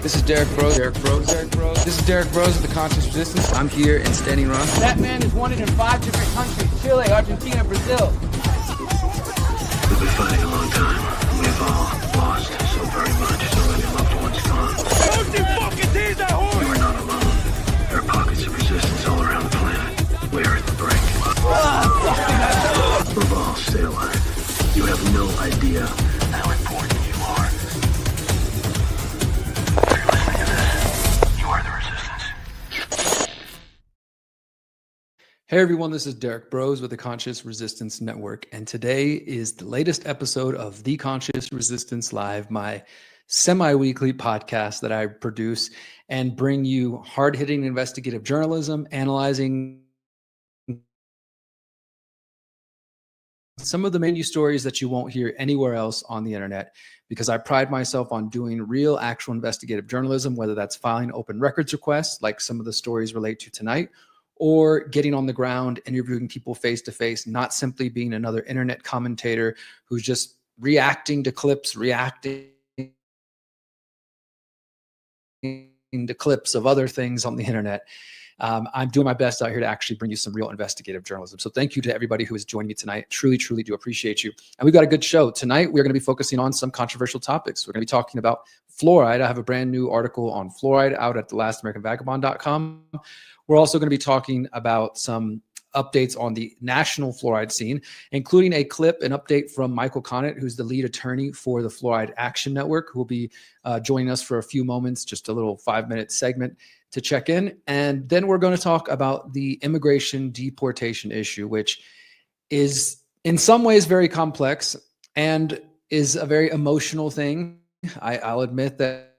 This is Derrick Broze. This is Derrick Broze of the Conscious Resistance. I'm here in Standing Rock. That man is wanted in 5 different countries: Chile, Argentina, Brazil. We've been fighting a long time. We've all lost so very much. So many loved ones gone. Don't you fucking tease that horse! You are not alone. There are pockets of resistance all around the planet. We are at the brink. Revolve, stay alive. You have no idea how important you are. If you're listening to this, you are the resistance. Hey everyone, this is Derrick Broze with the Conscious Resistance Network, and today is the latest episode of The Conscious Resistance Live, my semi-weekly podcast that I produce and bring you hard-hitting investigative journalism, analyzing some of the main news stories that you won't hear anywhere else on the internet, because I pride myself on doing real, actual investigative journalism, whether that's filing open records requests, like some of the stories relate to tonight, or getting on the ground, interviewing people face to face, not simply being another internet commentator who's just reacting to clips, reacting to clips of other things on the internet. I'm doing my best out here to actually bring you some real investigative journalism. So thank you to everybody who has joined me tonight. Truly, truly do appreciate you. And we've got a good show. Tonight, we're going to be focusing on some controversial topics. We're going to be talking about fluoride. I have a brand new article on fluoride out at thelastamericanvagabond.com. We're also going to be talking about some updates on the national fluoride scene, including a clip, an update from Michael Connett, who's the lead attorney for the Fluoride Action Network, who will be joining us for a few moments, just a little 5-minute segment to check in. And then we're going to talk about the immigration deportation issue, which is in some ways very complex and is a very emotional thing. I'll admit that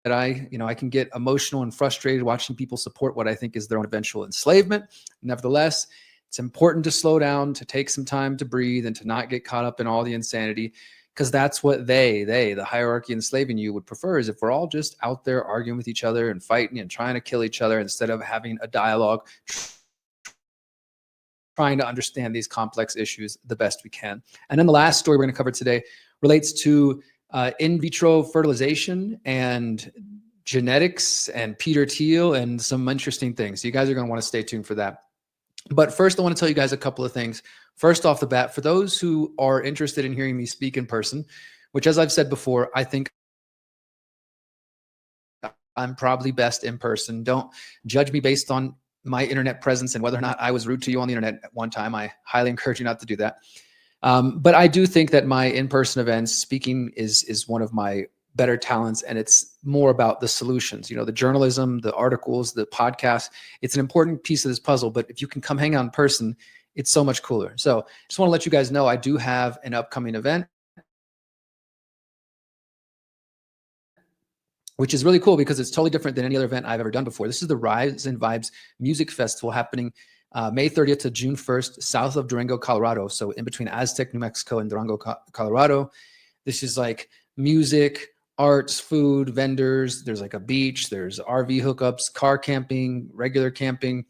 I can get emotional and frustrated watching people support what I think is their own eventual enslavement. Nevertheless, it's important to slow down, to take some time to breathe, and to not get caught up in all the insanity, because that's what the hierarchy enslaving you would prefer, is if we're all just out there arguing with each other and fighting and trying to kill each other instead of having a dialogue, trying to understand these complex issues the best we can. And then the last story we're going to cover today relates to in vitro fertilization and genetics and Peter Thiel and some interesting things. So you guys are going to want to stay tuned for that. But first, I want to tell you guys a couple of things. First off the bat, for those who are interested in hearing me speak in person, which, as I've said before, I think I'm probably best in person. Don't judge me based on my internet presence and whether or not I was rude to you on the internet at one time. I highly encourage you not to do that. But I do think that my in-person events, speaking is one of my better talents, and it's more about the solutions, the journalism, the articles, the podcasts. It's an important piece of this puzzle, but if you can come hang out in person, it's so much cooler. So just want to let you guys know I do have an upcoming event, which is really cool because it's totally different than any other event I've ever done before. This is the Rise and Vibes Music Festival happening May 30th to June 1st, south of Durango, Colorado. So in between Aztec, New Mexico, and Durango, Colorado. This is like music, arts, food, vendors. There's like a beach. There's RV hookups, car camping, regular camping.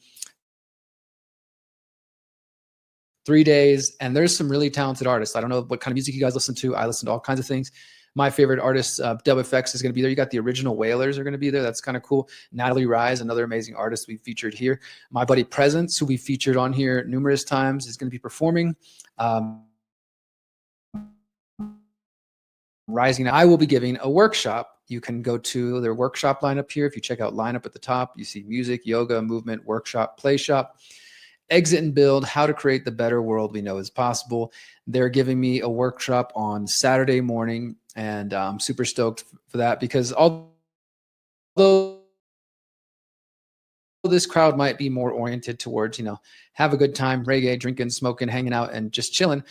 3 days. And there's some really talented artists. I don't know what kind of music you guys listen to. I listen to all kinds of things. My favorite artist, Dub FX, is going to be there. You got the original Wailers are going to be there. That's kind of cool. Natalie Rise, another amazing artist we featured here. My buddy Presence, who we featured on here numerous times, is going to be performing. Rising. I will be giving a workshop. You can go to their workshop lineup here. If you check out lineup at the top, you see music, yoga, movement, workshop, play shop, exit and build, how to create the better world we know is possible. They're giving me a workshop on Saturday morning, and I'm super stoked for that, because although this crowd might be more oriented towards, have a good time, reggae, drinking, smoking, hanging out, and just chilling,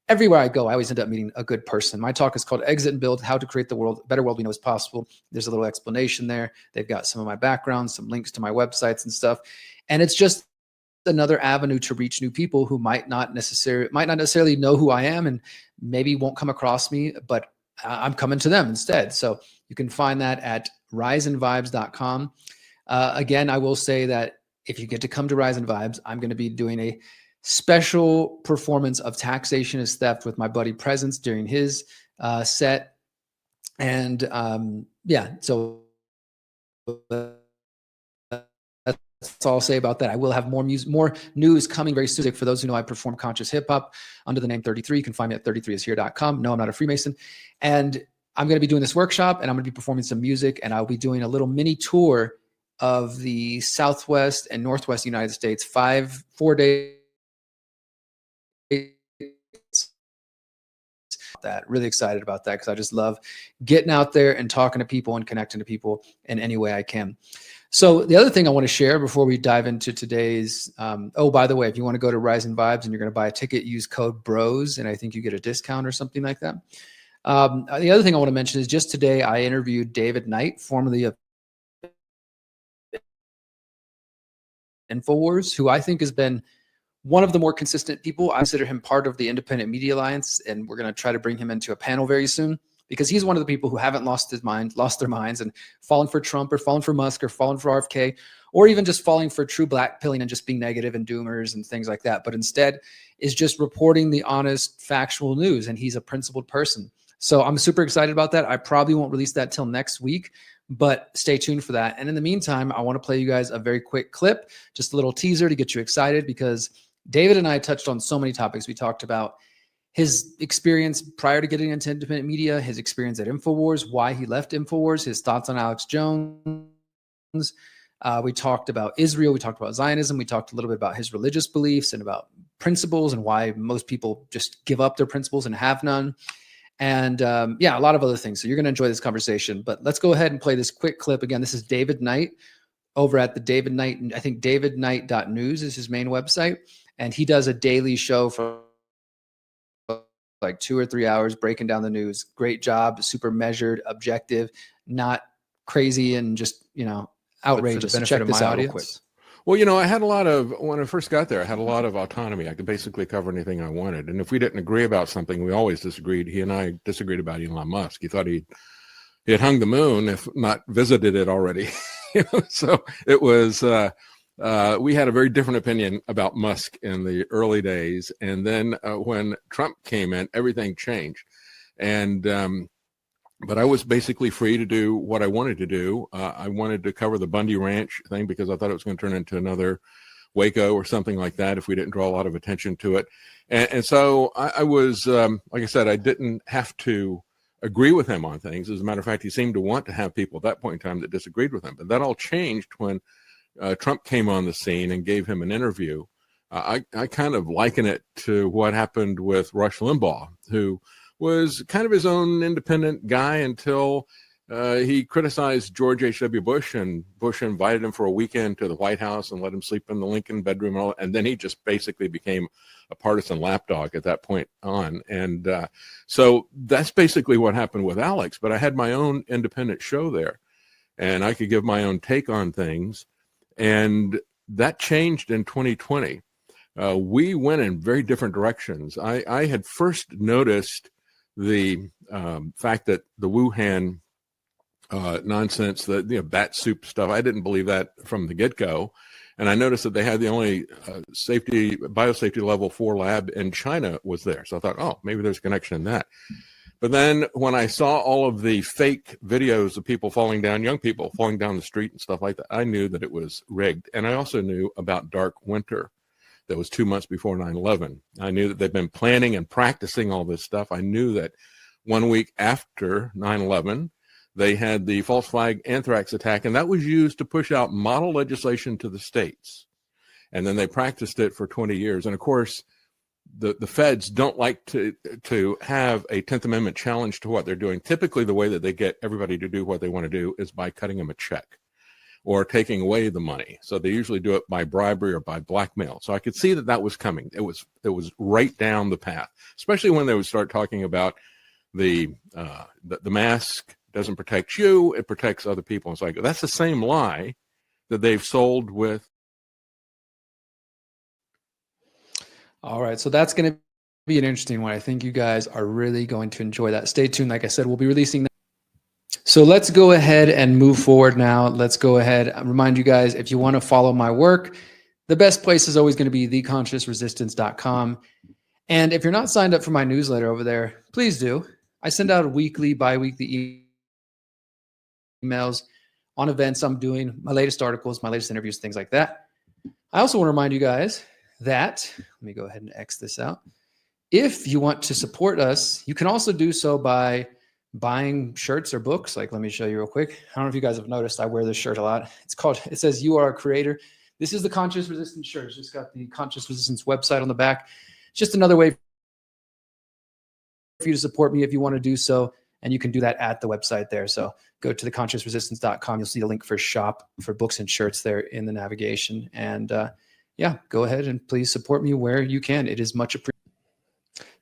everywhere I go, I always end up meeting a good person. My talk is called Exit and Build, How to Create the Better World We Know is Possible. There's a little explanation there. They've got some of my background, some links to my websites and stuff. And it's just another avenue to reach new people who might not necessarily know who I am and maybe won't come across me, but I'm coming to them instead. So you can find that at riseandvibes.com. Again, I will say that if you get to come to Rise and Vibes, I'm going to be doing a special performance of Taxation is Theft with my buddy Presence during his set. And so that's all I'll say about that. I will have more news coming very soon. For those who know, I perform conscious hip hop under the name 33. You can find me at 33ishere.com. No, I'm not a Freemason. And I'm going to be doing this workshop, and I'm going to be performing some music, and I'll be doing a little mini tour of the Southwest and Northwest United States, 4 days. That really excited about that because I just love getting out there and talking to people and connecting to people in any way I can. So the other thing I want to share before we dive into today's, oh, by the way, if you want to go to Rising Vibes and you're going to buy a ticket, use code BROZE, and I think you get a discount or something like that. The other thing I want to mention is just today I interviewed David Knight, formerly of InfoWars, who I think has been one of the more consistent people. I consider him part of the Independent Media Alliance, and we're going to try to bring him into a panel very soon because he's one of the people who haven't lost their minds and fallen for Trump or fallen for Musk or fallen for RFK, or even just falling for true black pilling and just being negative and doomers and things like that, but instead is just reporting the honest, factual news, and he's a principled person. So I'm super excited about that. I probably won't release that till next week, but stay tuned for that. And in the meantime, I want to play you guys a very quick clip, just a little teaser to get you excited, because David and I touched on so many topics. We talked about his experience prior to getting into independent media, his experience at InfoWars, why he left InfoWars, his thoughts on Alex Jones. We talked about Israel. We talked about Zionism. We talked a little bit about his religious beliefs and about principles and why most people just give up their principles and have none. And yeah, a lot of other things. So you're going to enjoy this conversation. But let's go ahead and play this quick clip. Again, this is David Knight over at the David Knight, I think davidknight.news is his main website. And he does a daily show for like 2 or 3 hours breaking down the news. Great job, super measured, objective, not crazy and just, outrageous. Check this out real quick. Well, I had when I first got there, I had a lot of autonomy. I could basically cover anything I wanted. And if we didn't agree about something, we always disagreed. He and I disagreed about Elon Musk. He thought he had hung the moon, if not visited it already. So it was, we had a very different opinion about Musk in the early days. And then when Trump came in, everything changed. And, but I was basically free to do what I wanted to do. I wanted to cover the Bundy Ranch thing because I thought it was going to turn into another Waco or something like that if we didn't draw a lot of attention to it. And so I was, like I said, I didn't have to agree with him on things. As a matter of fact, he seemed to want to have people at that point in time that disagreed with him. But that all changed when Trump came on the scene and gave him an interview. I kind of liken it to what happened with Rush Limbaugh, who was kind of his own independent guy until he criticized George H.W. Bush, and Bush invited him for a weekend to the White House and let him sleep in the Lincoln bedroom. And then he just basically became a partisan lapdog at that point on. And so that's basically what happened with Alex. But I had my own independent show there, and I could give my own take on things. And that changed in 2020. We went in very different directions. I had first noticed the fact that the Wuhan nonsense, the bat soup stuff, I didn't believe that from the get-go. And I noticed that they had the only biosafety level 4 lab in China was there. So I thought, oh, maybe there's a connection in that. But then when I saw all of the fake videos of people falling down, young people falling down the street and stuff like that, I knew that it was rigged. And I also knew about Dark Winter. That was 2 months before 9/11. I knew that they'd been planning and practicing all this stuff. I knew that 1 week after 9/11, they had the false flag anthrax attack, and that was used to push out model legislation to the states. And then they practiced it for 20 years. And of course, the feds don't like to have a 10th Amendment challenge to what they're doing. Typically, the way that they get everybody to do what they want to do is by cutting them a check or taking away the money. So they usually do it by bribery or by blackmail. So I could see that was coming. It was right down the path, especially when they would start talking about the mask doesn't protect you, it protects other people. And so I go, that's the same lie that they've sold with. All right. So that's going to be an interesting one. I think you guys are really going to enjoy that. Stay tuned. Like I said, we'll be releasing that. So let's go ahead and move forward now. Let's go ahead and remind you guys, if you want to follow my work, the best place is always going to be theconsciousresistance.com. And if you're not signed up for my newsletter over there, please do. I send out weekly, bi-weekly emails on events I'm doing, my latest articles, my latest interviews, things like that. I also want to remind you guys that, let me go ahead and X this out. If you want to support us, you can also do so by buying shirts or books. Like, let me show you real quick. I don't know if you guys have noticed, I wear this shirt a lot. It says, "You are a creator." This is the Conscious Resistance shirt. It's just got the Conscious Resistance website on the back. It's just another way for you to support me if you want to do so. And you can do that at the website there. So go to theconsciousresistance.com. You'll see a link for shop for books and shirts there in the navigation. And yeah, go ahead and please support me where you can. It is much appreciated.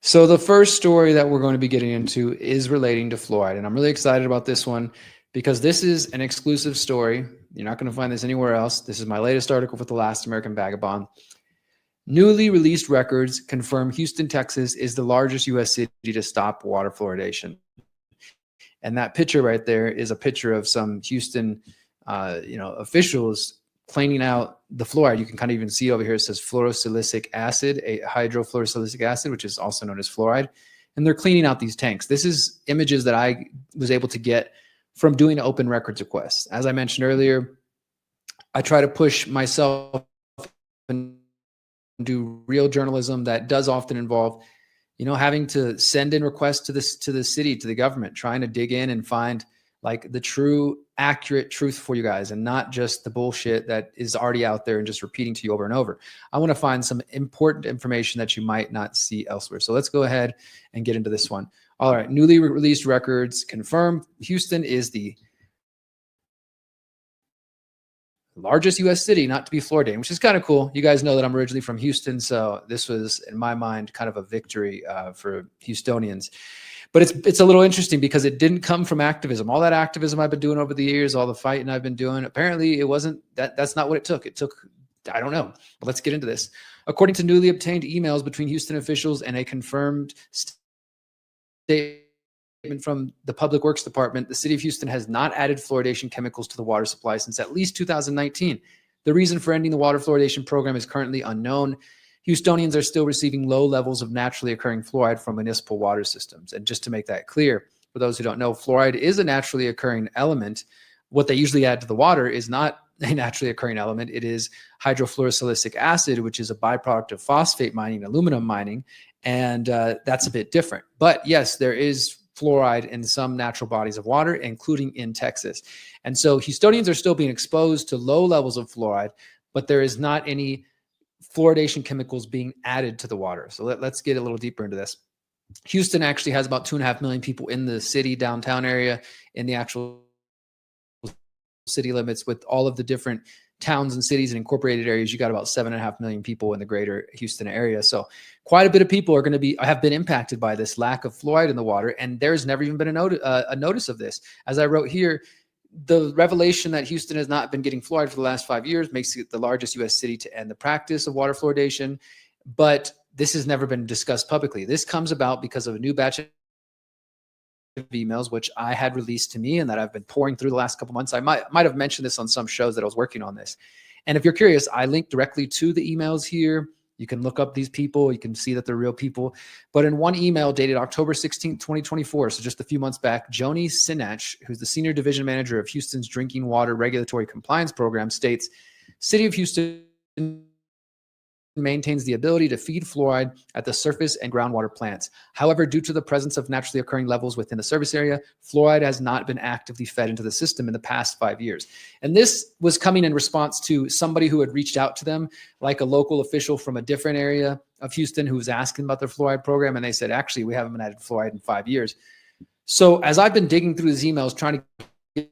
So the first story that we're going to be getting into is relating to fluoride. And I'm really excited about this one because this is an exclusive story. You're not going to find this anywhere else. This is my latest article with The Last American Vagabond. Newly released records confirm Houston, Texas is the largest U.S. city to stop water fluoridation. And that picture right there is a picture of some Houston, officials cleaning out the fluoride. You can kind of even see over here, it says fluorosilicic acid, a hydrofluorosilicic acid, which is also known as fluoride. And they're cleaning out these tanks. This is images that I was able to get from doing open records requests. As I mentioned earlier, I try to push myself and do real journalism that does often involve having to send in requests to the city, to the government, trying to dig in and find like the true, accurate truth for you guys and not just the bullshit that is already out there and just repeating to you over and over. I want to find some important information that you might not see elsewhere. So let's go ahead and get into this one. All right. Newly released records confirm Houston is the largest U.S. city not to be fluoridated, which is kind of cool. You guys know that I'm originally from Houston, so this was, in my mind, kind of a victory for Houstonians. But it's a little interesting because it didn't come from activism. All that activism I've been doing over the years, all the fighting I've been doing, apparently it wasn't that's not what it took. It took, I don't know. But let's get into this. According to newly obtained emails between Houston officials and a confirmed statement from the Public Works Department, the city of Houston has not added fluoridation chemicals to the water supply since at least 2019. The reason for ending the water fluoridation program is currently unknown. Houstonians are still receiving low levels of naturally occurring fluoride from municipal water systems. And just to make that clear, for those who don't know, fluoride is a naturally occurring element. What they usually add to the water is not a naturally occurring element. It is hydrofluorosilicic acid, which is a byproduct of phosphate mining, aluminum mining, and that's a bit different. But yes, there is fluoride in some natural bodies of water, including in Texas. And so Houstonians are still being exposed to low levels of fluoride, but there is not any fluoridation chemicals being added to the water. So let's get a little deeper into this. Houston actually has about 2.5 million people in the city downtown area, in the actual city limits, with all of the different towns and cities and incorporated areas. You got about 7.5 million people in the greater Houston area. So quite a bit of people have been impacted by this lack of fluoride in the water. And there's never even been a notice of this. As I wrote here, the revelation that Houston has not been getting fluoride for the last 5 years makes it the largest U.S. city to end the practice of water fluoridation. But this has never been discussed publicly. This comes about because of a new batch of emails, which I had released to me and that I've been pouring through the last couple months. I might have mentioned this on some shows that I was working on this. And if you're curious, I link directly to the emails here. You can look up these people. You can see that they're real people. But in one email dated October 16, 2024, so just a few months back, Joni Sinach, who's the Senior Division Manager of Houston's Drinking Water Regulatory Compliance Program, states, City of Houston maintains the ability to feed fluoride at the surface and groundwater plants. However, due to the presence of naturally occurring levels within the service area, fluoride has not been actively fed into the system in the past 5 years. And this was coming in response to somebody who had reached out to them, like a local official from a different area of Houston who was asking about their fluoride program. And they said, actually, we haven't been added fluoride in 5 years. So as I've been digging through these emails, trying to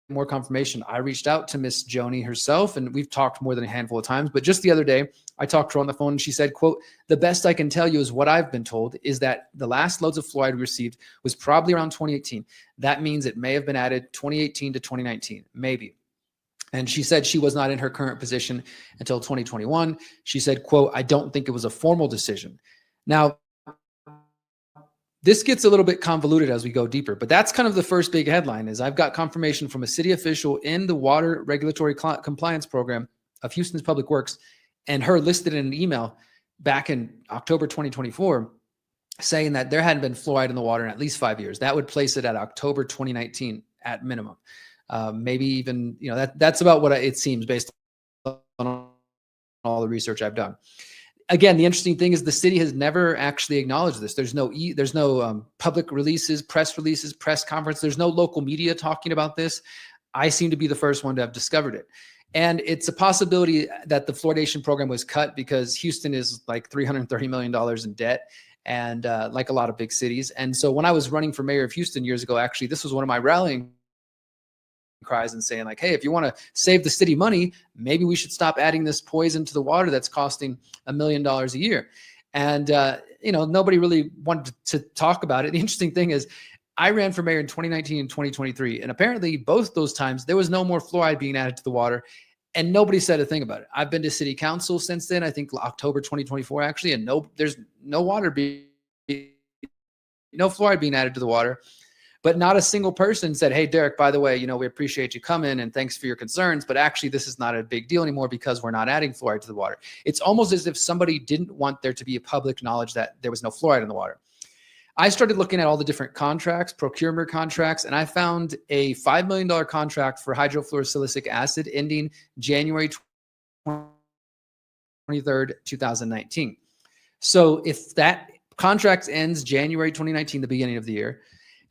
more confirmation, I reached out to Miss Joni herself, and we've talked more than a handful of times. But just the other day, I talked to her on the phone, and she said, quote, the best I can tell you is what I've been told is that the last loads of fluoride we received was probably around 2018. That means it may have been added 2018 to 2019, maybe. And she said she was not in her current position until 2021. She said, quote, I don't think it was a formal decision. Now, this gets a little bit convoluted as we go deeper, but that's kind of the first big headline is I've got confirmation from a city official in the Water Regulatory Compliance Program of Houston's Public Works, and her listed in an email back in October 2024 saying that there hadn't been fluoride in the water in at least 5 years. That would place it at October 2019 at minimum. Maybe even, that's about what it seems based on all the research I've done. Again, the interesting thing is the city has never actually acknowledged this. There's no public releases, press conference. There's no local media talking about this. I seem to be the first one to have discovered it. And it's a possibility that the fluoridation program was cut because Houston is like $330 million in debt, and like a lot of big cities. And so when I was running for mayor of Houston years ago, actually, this was one of my rallying cries and saying like, hey, if you want to save the city money, maybe we should stop adding this poison to the water that's costing $1 million a year. And, nobody really wanted to talk about it. The interesting thing is I ran for mayor in 2019 and 2023. And apparently both those times there was no more fluoride being added to the water, and nobody said a thing about it. I've been to city council since then, I think October 2024 actually, and there's no fluoride being added to the water. But not a single person said, hey, Derrick, by the way, we appreciate you coming and thanks for your concerns, but actually this is not a big deal anymore because we're not adding fluoride to the water. It's almost as if somebody didn't want there to be a public knowledge that there was no fluoride in the water. I started looking at all the different contracts, procurement contracts, and I found a $5 million contract for hydrofluorosilicic acid ending January 23rd, 2019. So if that contract ends January 2019, the beginning of the year,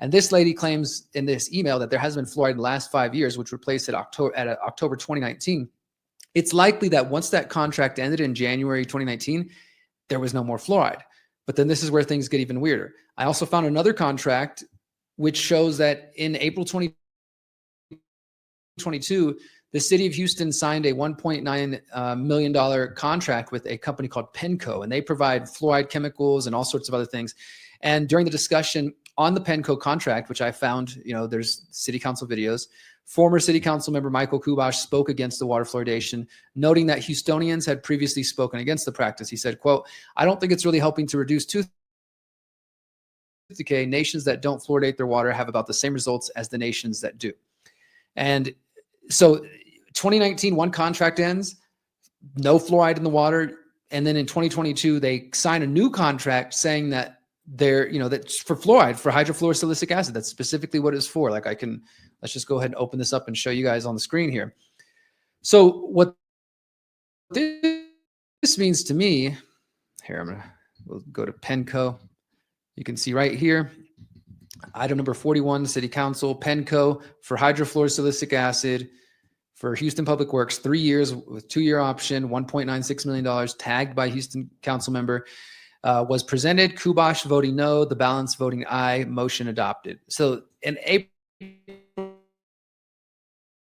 and this lady claims in this email that there has been fluoride in the last 5 years, which replaced it October 2019. It's likely that once that contract ended in January 2019, there was no more fluoride. But then this is where things get even weirder. I also found another contract which shows that in April 2022, the city of Houston signed a $1.9 million contract with a company called Penco, and they provide fluoride chemicals and all sorts of other things. And during the discussion on the Penco contract, which I found, there's city council videos, former city council member Michael Kubash spoke against the water fluoridation, noting that Houstonians had previously spoken against the practice. He said, quote, I don't think it's really helping to reduce tooth decay. Nations that don't fluoridate their water have about the same results as the nations that do. And so 2019, one contract ends, no fluoride in the water. And then in 2022, they sign a new contract saying that that's for fluoride, for hydrofluorosilicic acid. That's specifically what it's for. Let's just go ahead and open this up and show you guys on the screen here. So what this means to me, here, we'll go to Penco. You can see right here, item number 41, City Council, Penco for hydrofluorosilicic acid for Houston Public Works, 3 years with 2-year option, $1.96 million, tagged by Houston council member. Was presented, Kubash voting no, the balance voting aye, motion adopted. So in April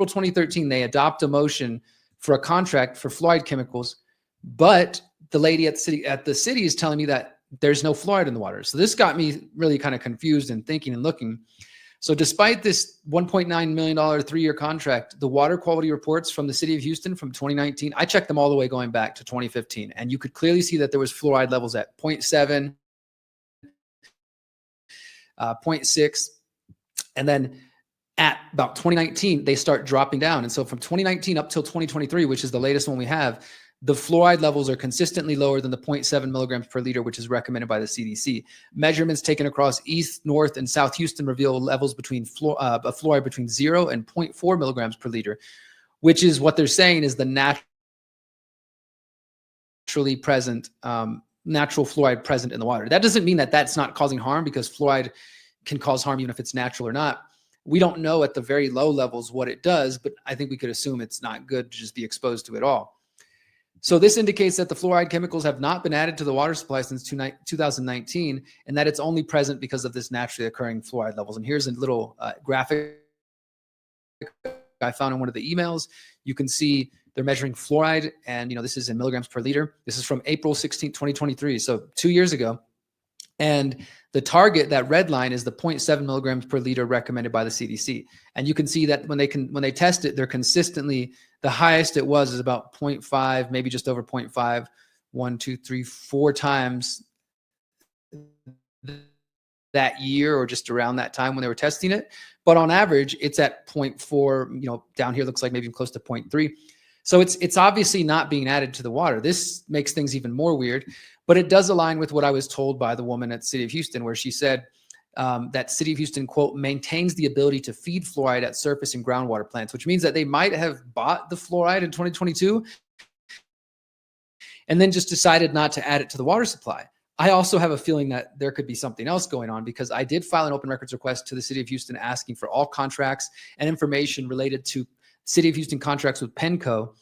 2013, they adopt a motion for a contract for fluoride chemicals, but the lady at the city is telling me that there's no fluoride in the water. So this got me really kind of confused and thinking and looking. So despite this $1.9 million 3-year contract, the water quality reports from the city of Houston from 2019, I checked them all the way going back to 2015, and you could clearly see that there was fluoride levels at 0.7, 0.6, and then at about 2019, they start dropping down. And so from 2019 up till 2023, which is the latest one we have, the fluoride levels are consistently lower than the 0.7 milligrams per liter, which is recommended by the CDC. Measurements taken across East, North, and South Houston reveal levels between fluoride between 0 and 0.4 milligrams per liter, which is what they're saying is the naturally present, natural fluoride present in the water. That doesn't mean that that's not causing harm, because fluoride can cause harm even if it's natural or not. We don't know at the very low levels what it does, but I think we could assume it's not good to just be exposed to it all. So this indicates that the fluoride chemicals have not been added to the water supply since 2019, and that it's only present because of this naturally occurring fluoride levels. And here's a little graphic I found in one of the emails. You can see they're measuring fluoride, and this is in milligrams per liter. This is from April 16, 2023, so 2 years ago. And the target, that red line, is the 0.7 milligrams per liter recommended by the CDC. And you can see that when they test it, they're consistently, the highest it was is about 0.5, maybe just over 0.5, 1, 2, 3, 4 times that year, or just around that time when they were testing it. But on average, it's at 0.4, down here looks like maybe close to 0.3. So it's obviously not being added to the water. This makes things even more weird, but it does align with what I was told by the woman at the City of Houston, where she said, that City of Houston, quote, maintains the ability to feed fluoride at surface and groundwater plants, which means that they might have bought the fluoride in 2022 and then just decided not to add it to the water supply. I also have a feeling that there could be something else going on, because I did file an open records request to the City of Houston asking for all contracts and information related to City of Houston contracts with Penco,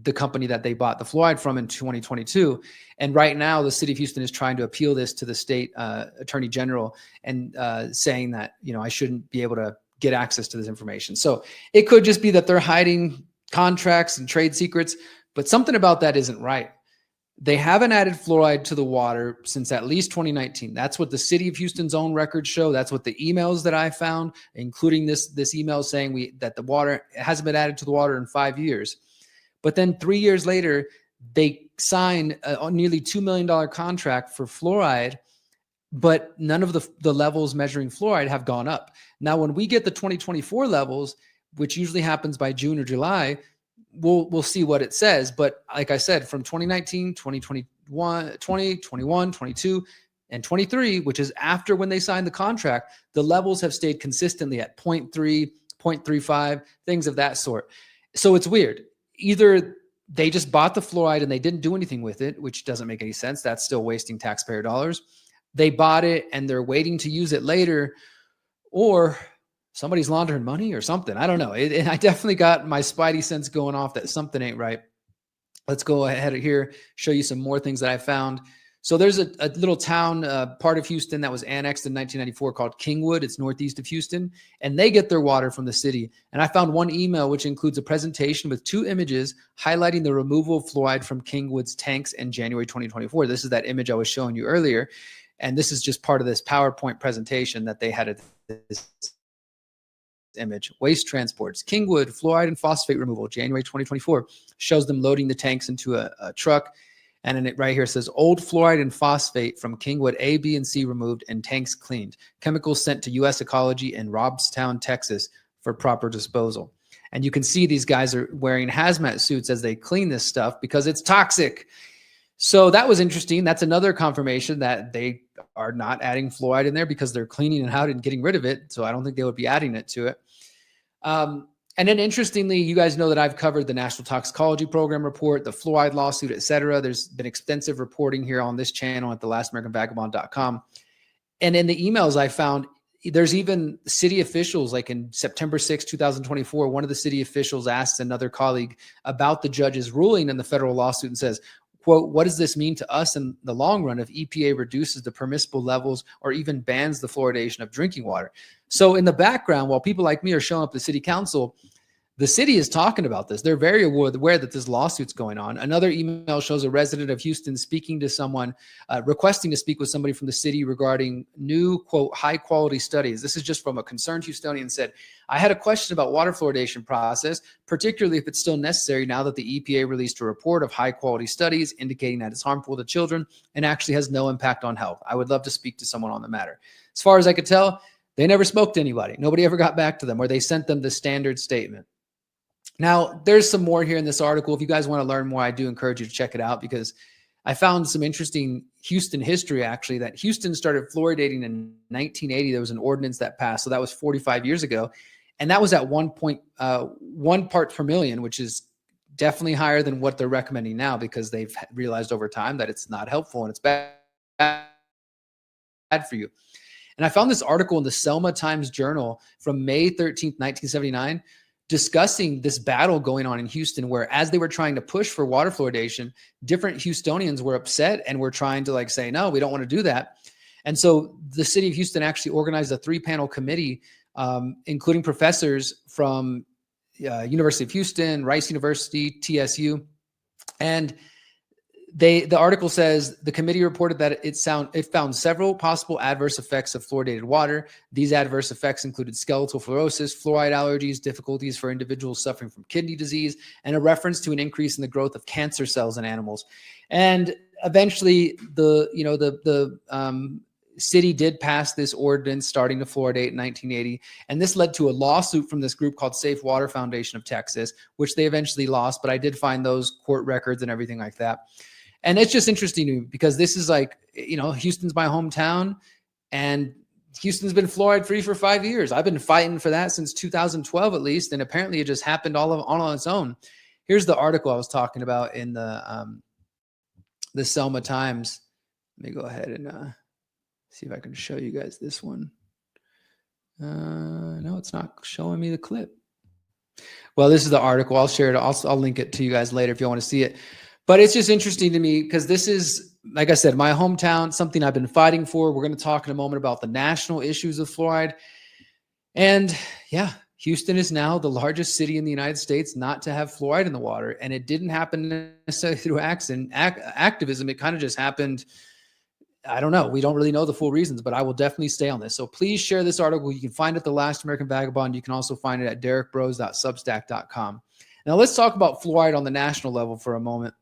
the company that they bought the fluoride from in 2022. And right now the City of Houston is trying to appeal this to the state attorney general and saying that, I shouldn't be able to get access to this information. So it could just be that they're hiding contracts and trade secrets, but something about that isn't right. They haven't added fluoride to the water since at least 2019. That's what the City of Houston's own records show. That's what the emails that I found, including this email saying that the water hasn't been added to the water in 5 years. But then 3 years later, they sign a nearly $2 million contract for fluoride, but none of the levels measuring fluoride have gone up. Now, when we get the 2024 levels, which usually happens by June or July, we'll see what it says. But like I said, from 2019, 2021, 2021, 22, and 23, which is after when they signed the contract, the levels have stayed consistently at 0.3, 0.35, things of that sort. So it's weird. Either they just bought the fluoride and they didn't do anything with it, which doesn't make any sense. That's still wasting taxpayer dollars. They bought it and they're waiting to use it later, or somebody's laundering money or something. I don't know. I definitely got my spidey sense going off that something ain't right. Let's go ahead here, show you some more things that I found. So there's a little town, part of Houston that was annexed in 1994 called Kingwood. It's northeast of Houston, and they get their water from the city. And I found one email which includes a presentation with 2 images highlighting the removal of fluoride from Kingwood's tanks in January 2024. This is that image I was showing you earlier. And this is just part of this PowerPoint presentation that they had at this image. Waste transports, Kingwood, fluoride and phosphate removal, January 2024, shows them loading the tanks into a truck. And then it right here says old fluoride and phosphate from Kingwood A, B, and C removed and tanks cleaned. Chemicals sent to U.S. Ecology in Robstown, Texas for proper disposal. And you can see these guys are wearing hazmat suits as they clean this stuff because it's toxic. So that was interesting. That's another confirmation that they are not adding fluoride in there because they're cleaning it out and getting rid of it. So I don't think they would be adding it to it. And then interestingly, you guys know that I've covered the National Toxicology Program report, the fluoride lawsuit, et cetera. There's been extensive reporting here on this channel at thelastAmericanVagabond.com. And in the emails I found, there's even city officials, like in September 6, 2024, one of the city officials asked another colleague about the judge's ruling in the federal lawsuit and says, quote, what does this mean to us in the long run if EPA reduces the permissible levels or even bans the fluoridation of drinking water? So in the background, while people like me are showing up to city council, the city is talking about this. They're very aware that this lawsuit's going on. Another email shows a resident of Houston speaking to someone, requesting to speak with somebody from the city regarding new, quote, high quality studies. This is just from a concerned Houstonian said, I had a question about water fluoridation process, particularly if it's still necessary now that the EPA released a report of high quality studies indicating that it's harmful to children and actually has no impact on health. I would love to speak to someone on the matter. As far as I could tell, they never spoke to anybody. Nobody ever got back to them, or they sent them the standard statement. Now, there's some more here in this article. If you guys want to learn more, I do encourage you to check it out because I found some interesting Houston history, actually, that Houston started fluoridating in 1980. There was an ordinance that passed. So that was 45 years ago. And that was at 1 part per million, which is definitely higher than what they're recommending now because they've realized over time that it's not helpful and it's bad for you. And I found this article in the Selma Times Journal from May 13th, 1979, discussing this battle going on in Houston, where as they were trying to push for water fluoridation, different Houstonians were upset and were trying to say, no, we don't want to do that. And so the city of Houston actually organized a 3-panel committee, including professors from University of Houston, Rice University, TSU. And the article says the committee reported that it found several possible adverse effects of fluoridated water. These adverse effects included skeletal fluorosis, fluoride allergies, difficulties for individuals suffering from kidney disease, and a reference to an increase in the growth of cancer cells in animals. And eventually, the city did pass this ordinance starting to fluoridate in 1980, and this led to a lawsuit from this group called Safe Water Foundation of Texas, which they eventually lost. But I did find those court records and everything like that. And it's just interesting to me because this is Houston's my hometown, and Houston's been fluoride free for 5 years. I've been fighting for that since 2012 at least, and apparently it just happened all on its own. Here's the article I was talking about in the Selma Times. Let me go ahead and see if I can show you guys this one. No, it's not showing me the clip. Well, this is the article. I'll share it. I'll link it to you guys later if you want to see it. But it's just interesting to me because this is, like I said, my hometown, something I've been fighting for. We're going to talk in a moment about the national issues of fluoride. And yeah, Houston is now the largest city in the United States not to have fluoride in the water. And it didn't happen necessarily through activism. It kind of just happened. I don't know. We don't really know the full reasons, but I will definitely stay on this. So please share this article. You can find it at The Last American Vagabond. You can also find it at derrickbroze.substack.com. Now let's talk about fluoride on the national level for a moment.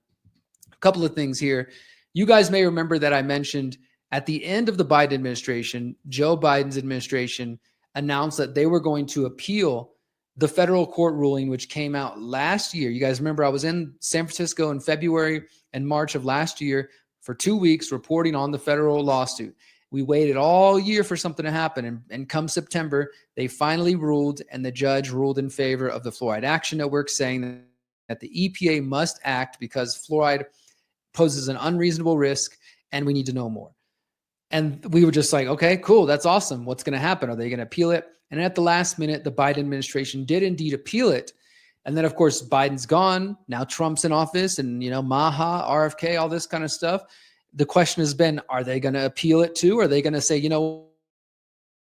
A couple of things here. You guys may remember that I mentioned at the end of the Biden administration, Joe Biden's administration announced that they were going to appeal the federal court ruling, which came out last year. You guys remember I was in San Francisco in February and March of last year for 2 weeks reporting on the federal lawsuit. We waited all year for something to happen. And come September, they finally ruled, and the judge ruled in favor of the Fluoride Action Network, saying that the EPA must act because fluoride poses an unreasonable risk and we need to know more. And we were just like, okay, cool. That's awesome. What's going to happen? Are they going to appeal it? And at the last minute, the Biden administration did indeed appeal it. And then, of course, Biden's gone. Now Trump's in office and, Maha, RFK, all this kind of stuff. The question has been, are they going to appeal it too? Or are they going to say, you know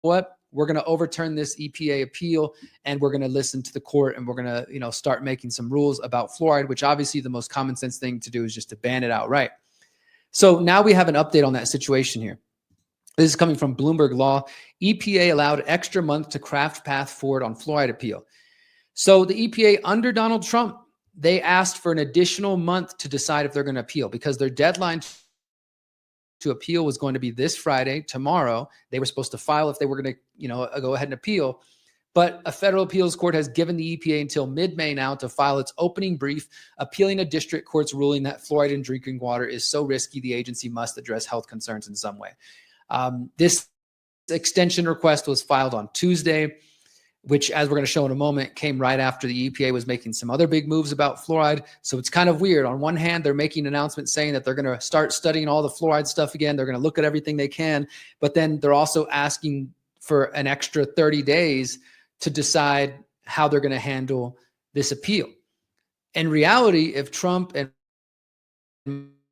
what? We're going to overturn this EPA appeal and we're going to listen to the court and we're going to, start making some rules about fluoride, which obviously the most common sense thing to do is just to ban it outright. So now we have an update on that situation here. This is coming from Bloomberg Law. EPA allowed extra month to craft path forward on fluoride appeal. So the EPA under Donald Trump, they asked for an additional month to decide if they're going to appeal because their deadline to appeal was going to be this Friday, tomorrow. They were supposed to file if they were going to, go ahead and appeal. But a federal appeals court has given the EPA until mid-May now to file its opening brief, appealing a district court's ruling that fluoride in drinking water is so risky the agency must address health concerns in some way. This extension request was filed on Tuesday, which, as we're going to show in a moment, came right after the EPA was making some other big moves about fluoride. So it's kind of weird. On one hand, they're making announcements saying that they're going to start studying all the fluoride stuff again. They're going to look at everything they can, but then they're also asking for an extra 30 days to decide how they're going to handle this appeal. In reality, if Trump and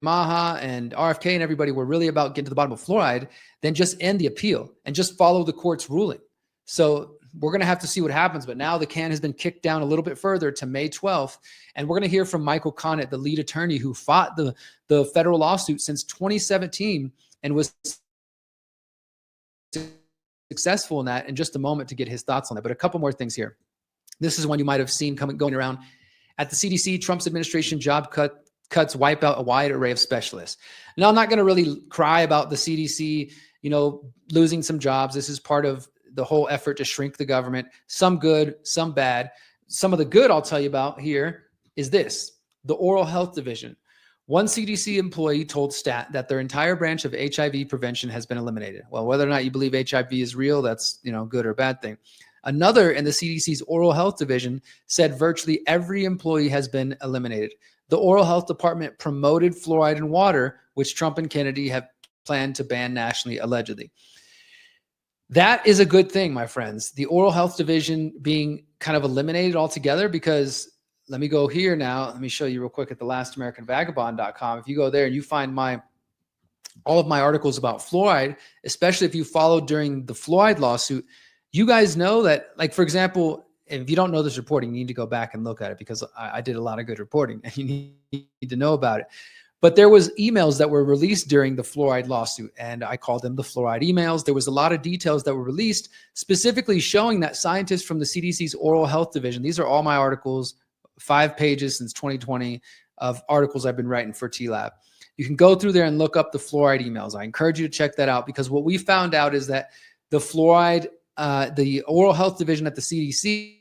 Maha and RFK and everybody were really about getting to the bottom of fluoride, then just end the appeal and just follow the court's ruling. So we're going to have to see what happens. But now the can has been kicked down a little bit further to May 12th. And we're going to hear from Michael Connett, the lead attorney who fought the federal lawsuit since 2017 and was successful in that in just a moment to get his thoughts on that. But a couple more things here. This is one you might have seen going around. At the CDC, Trump's administration job cuts wipe out a wide array of specialists. Now, I'm not going to really cry about the CDC, losing some jobs. This is part of the whole effort to shrink the government. Some good, some bad. Some of the good I'll tell you about here is this: the oral health division. One CDC employee told Stat that their entire branch of HIV prevention has been eliminated. Well, whether or not you believe HIV is real, that's, good or bad thing. Another in the CDC's oral health division said virtually every employee has been eliminated. The oral health department promoted fluoride in water, which Trump and Kennedy have planned to ban nationally, allegedly. That is a good thing, my friends. The oral health division being kind of eliminated altogether, because let me go here now. Let me show you real quick at thelastamericanvagabond.com. If you go there and you find all of my articles about fluoride, especially if you followed during the fluoride lawsuit, you guys know that, like, for example, if you don't know this reporting, you need to go back and look at it because I did a lot of good reporting and you need to know about it. But there was emails that were released during the fluoride lawsuit, and I called them the fluoride emails. There was a lot of details that were released specifically showing that scientists from the CDC's oral health division, these are all my articles, 5 pages since 2020 of articles I've been writing for TLab. You can go through there and look up the fluoride emails. I encourage you to check that out, because what we found out is that the fluoride, the oral health division at the CDC,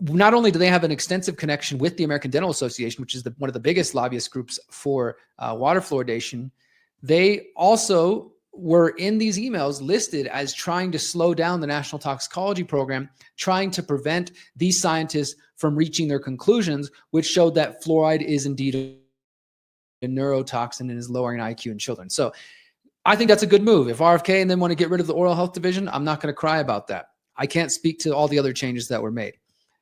not only do they have an extensive connection with the American Dental Association, which is one of the biggest lobbyist groups for water fluoridation, they also were in these emails listed as trying to slow down the National Toxicology Program, trying to prevent these scientists from reaching their conclusions, which showed that fluoride is indeed a neurotoxin and is lowering IQ in children. So I think that's a good move. If RFK and then want to get rid of the oral health division, I'm not going to cry about that. I can't speak to all the other changes that were made.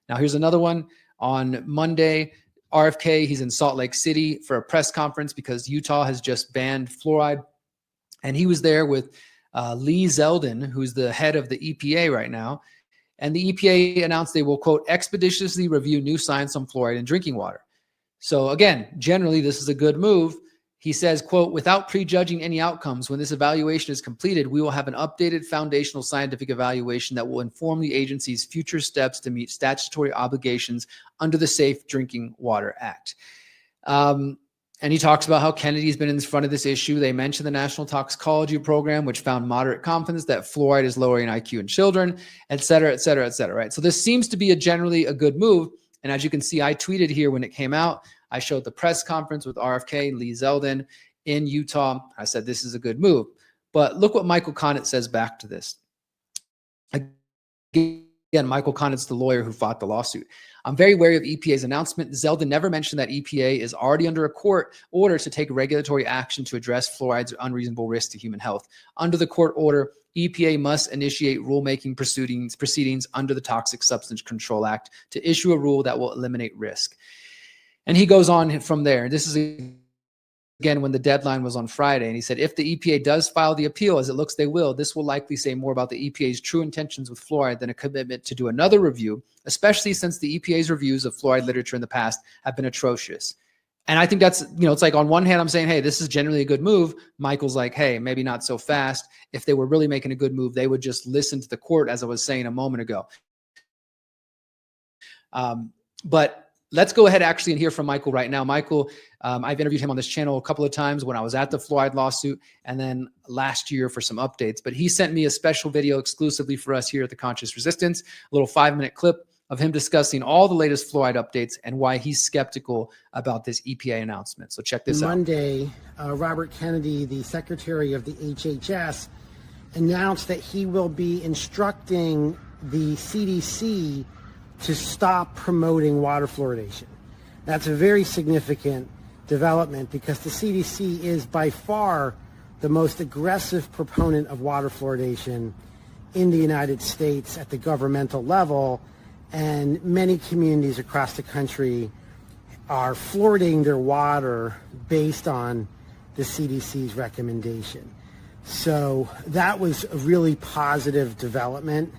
Now, here's another one. On Monday, RFK, he's in Salt Lake City for a press conference because Utah has just banned fluoride. And he was there with Lee Zeldin, who's the head of the EPA right now. And the EPA announced they will, quote, expeditiously review new science on fluoride in drinking water. So again, generally, this is a good move. He says, quote, without prejudging any outcomes, when this evaluation is completed, we will have an updated foundational scientific evaluation that will inform the agency's future steps to meet statutory obligations under the Safe Drinking Water Act. And he talks about how Kennedy's been in front of this issue. They mentioned the National Toxicology Program, which found moderate confidence that fluoride is lowering IQ in children, et cetera, et cetera, et cetera, right? So this seems to be generally a good move. And as you can see, I tweeted here when it came out. I showed the press conference with RFK, Lee Zeldin in Utah. I said, this is a good move. But look what Michael Connett says back to this. Again, Michael Connett's the lawyer who fought the lawsuit. I'm very wary of EPA's announcement. Zeldin never mentioned that EPA is already under a court order to take regulatory action to address fluoride's unreasonable risk to human health. Under the court order, EPA must initiate rulemaking proceedings under the Toxic Substance Control Act to issue a rule that will eliminate risk. And he goes on from there. This is, again, when the deadline was on Friday. And he said, if the EPA does file the appeal, as it looks they will, this will likely say more about the EPA's true intentions with fluoride than a commitment to do another review, especially since the EPA's reviews of fluoride literature in the past have been atrocious. And I think that's, it's like on one hand, I'm saying, hey, this is generally a good move. Michael's like, hey, maybe not so fast. If they were really making a good move, they would just listen to the court, as I was saying a moment ago. But let's go ahead actually and hear from Michael right now. Michael, I've interviewed him on this channel a couple of times when I was at the fluoride lawsuit and then last year for some updates. But he sent me a special video exclusively for us here at the Conscious Resistance, a little 5-minute clip of him discussing all the latest fluoride updates and why he's skeptical about this EPA announcement. So check this out. Monday, Robert Kennedy, the Secretary of the HHS, announced that he will be instructing the CDC to stop promoting water fluoridation. That's a very significant development because the CDC is by far the most aggressive proponent of water fluoridation in the United States at the governmental level, and many communities across the country are fluoridating their water based on the CDC's recommendation. So that was a really positive development.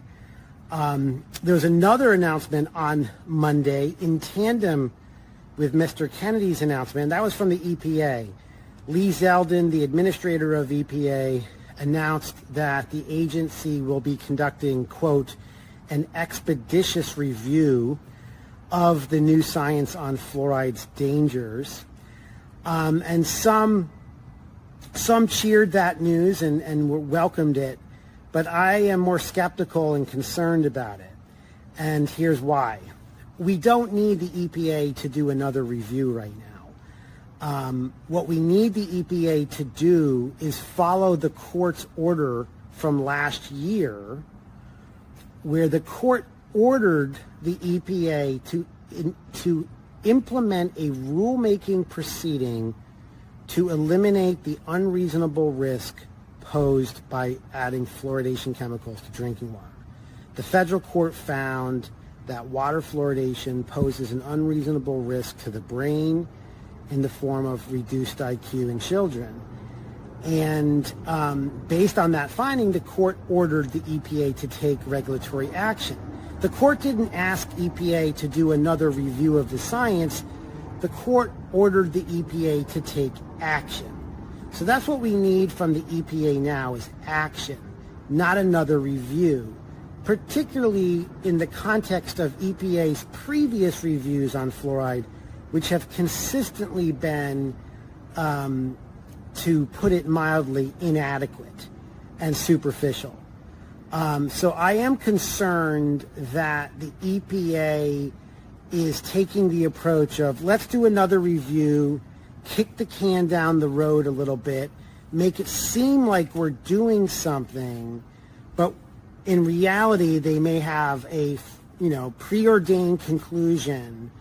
There was another announcement on Monday in tandem with Mr. Kennedy's announcement. That was from the EPA. Lee Zeldin, the administrator of EPA, announced that the agency will be conducting, quote, an expeditious review of the new science on fluoride's dangers. And some cheered that news and welcomed it. But I am more skeptical and concerned about it. And here's why. We don't need the EPA to do another review right now. What we need the EPA to do is follow the court's order from last year, where the court ordered the EPA to implement a rulemaking proceeding to eliminate the unreasonable risk posed by adding fluoridation chemicals to drinking water. The federal court found that water fluoridation poses an unreasonable risk to the brain in the form of reduced IQ in children. And based on that finding, the court ordered the EPA to take regulatory action. The court didn't ask EPA to do another review of the science. The court ordered the EPA to take action. So that's what we need from the EPA now is action, not another review, particularly in the context of EPA's previous reviews on fluoride, which have consistently been, to put it mildly, inadequate and superficial. So I am concerned that the EPA is taking the approach of let's do another review, kick the can down the road a little bit, make it seem like we're doing something, but in reality, they may have a, preordained conclusion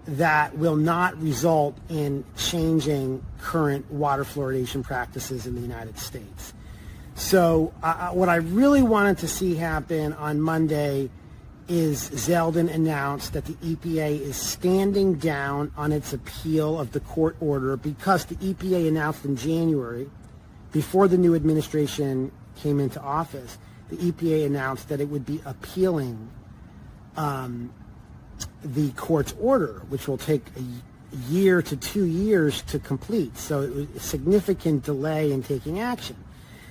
that will not result in changing current water fluoridation practices in the United States. So what I really wanted to see happen on Monday is Zeldin announced that the EPA is standing down on its appeal of the court order, because the EPA announced in January, before the new administration came into office, the EPA announced that it would be appealing the court's order, which will take a year to 2 years to complete. So it was a significant delay in taking action.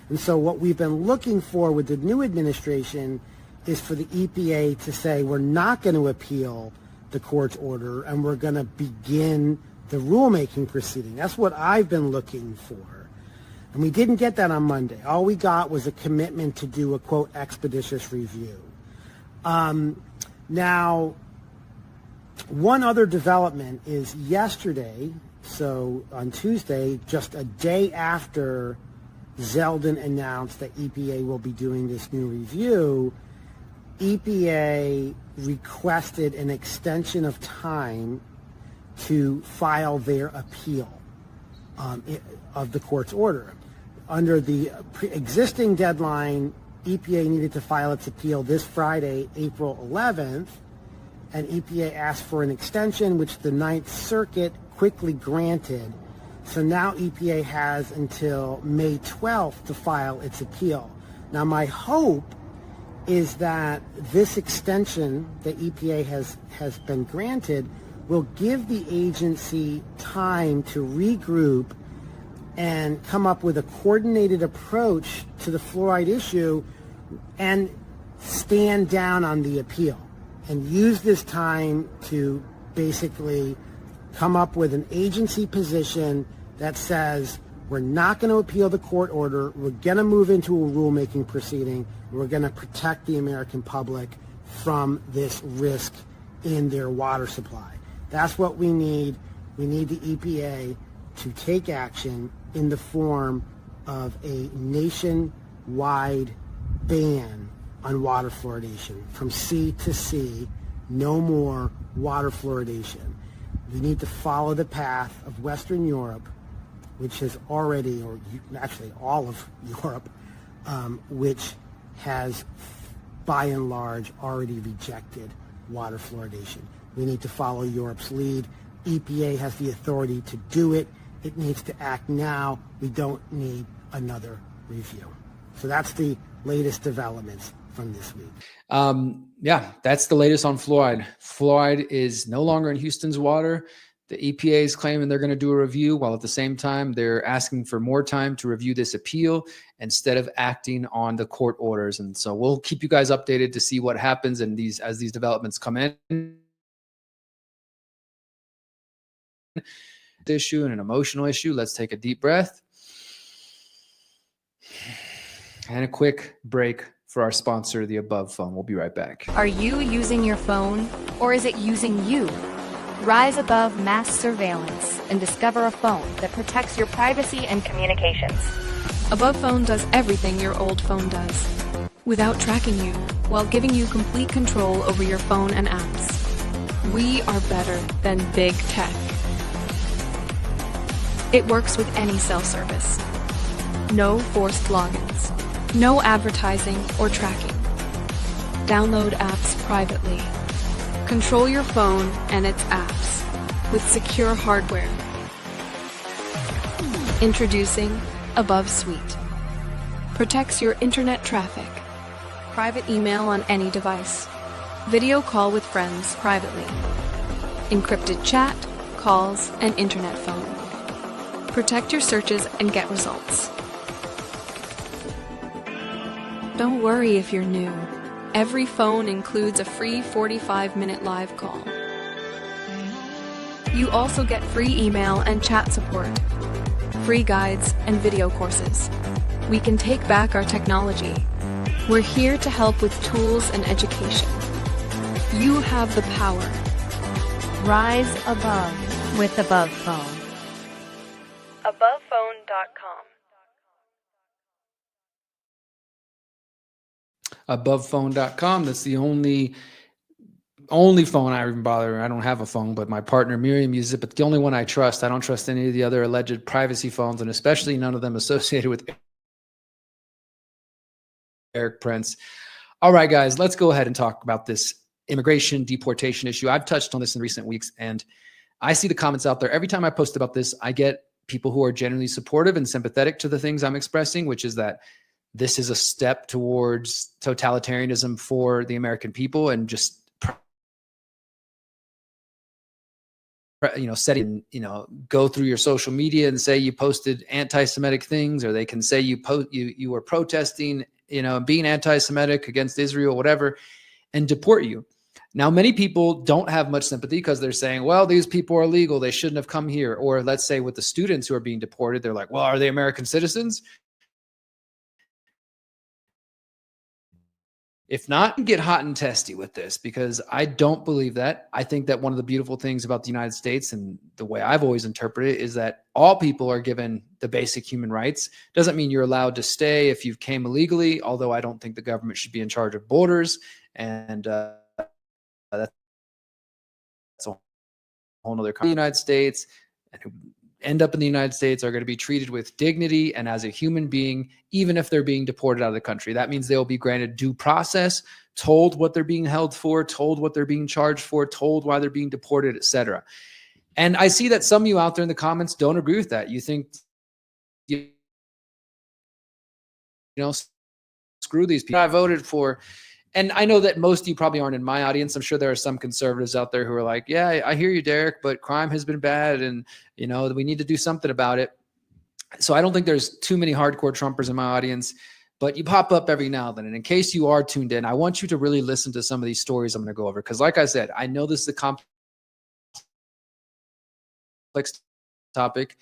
And so what we've been looking for with the new administration is for the EPA to say, we're not going to appeal the court's order and we're going to begin the rulemaking proceeding. That's what I've been looking for. And we didn't get that on Monday. All we got was a commitment to do a, quote, expeditious review. Now, one other development is yesterday, so on Tuesday, just a day after Zeldin announced that EPA will be doing this new review, EPA requested an extension of time to file their appeal of the court's order. Under the existing deadline, EPA needed to file its appeal this Friday, April 11th, and EPA asked for an extension, which the Ninth Circuit quickly granted. So now EPA has until May 12th to file its appeal. Now, my hope is that this extension that EPA has been granted will give the agency time to regroup and come up with a coordinated approach to the fluoride issue and stand down on the appeal, and use this time to basically come up with an agency position that says, we're not going to appeal the court order, we're going to move into a rulemaking proceeding, we're going to protect the American public from this risk in their water supply. That's what we need. We need the EPA to take action in the form of a nationwide ban on water fluoridation. From sea to sea, no more water fluoridation. We need to follow the path of Western Europe, which has already, or actually all of Europe, which has by and large already rejected water fluoridation. We need to follow Europe's lead. EPA has the authority to do it. It needs to act now. We don't need another review. So that's the latest developments from this week. Yeah, that's the latest on fluoride. Fluoride is no longer in Houston's water. The EPA is claiming they're going to do a review, while at the same time they're asking for more time to review this appeal instead of acting on the court orders. And so we'll keep you guys updated to see what happens and as these developments come in. Issue and an emotional issue. Let's take a deep breath and a quick break for our sponsor, the Above Phone. We'll be right back. Are you using your phone, or is it using you? Rise above mass surveillance and discover a phone that protects your privacy and communications. Above Phone does everything your old phone does, without tracking you, while giving you complete control over your phone and apps. We are better than big tech. It works with any cell service. No forced logins. No advertising or tracking. Download apps privately. Control your phone and its apps with secure hardware. Introducing Above Suite. Protects your internet traffic. Private email on any device. Video call with friends privately. Encrypted chat, calls, and internet phone. Protect your searches and get results. Don't worry if you're new. Every phone includes a free 45-minute live call. You also get free email and chat support, free guides, and video courses. We can take back our technology. We're here to help with tools and education. You have the power. Rise above with Above Phone. AbovePhone.com abovephone.com. That's the only phone I even bother. I don't have a phone, but my partner Miriam uses it, but the only one I trust. I don't trust any of the other alleged privacy phones, and especially none of them associated with Eric Prince. All right, guys, let's go ahead and talk about this immigration deportation issue. I've touched on this in recent weeks, and I see the comments out there. Every time I post about this, I get people who are genuinely supportive and sympathetic to the things I'm expressing, which is that this is a step towards totalitarianism for the American people, and just setting, go through your social media and say you posted anti-Semitic things, or they can say you were protesting, being anti-Semitic against Israel, whatever, and deport you. Now, many people don't have much sympathy because they're saying, well, these people are illegal, they shouldn't have come here. Or let's say with the students who are being deported, they're like, well, are they American citizens? If not, get hot and testy with this, because I don't believe that. I think that one of the beautiful things about the United States, and the way I've always interpreted it, is that all people are given the basic human rights. Doesn't mean you're allowed to stay if you came illegally, although I don't think the government should be in charge of borders. And that's a whole nother country. The United States, and who end up in the United States are going to be treated with dignity and as a human being, even if they're being deported out of the country. That means they'll be granted due process, told what they're being held for, told what they're being charged for, told why they're being deported, etc. And I see that some of you out there in the comments don't agree with that. You think, screw these people. I voted for. And I know that most of you probably aren't in my audience. I'm sure there are some conservatives out there who are like, yeah, I hear you, Derrick, but crime has been bad, and we need to do something about it. So I don't think there's too many hardcore Trumpers in my audience, but you pop up every now and then. And in case you are tuned in, I want you to really listen to some of these stories I'm going to go over. Because like I said, I know this is a complex topic.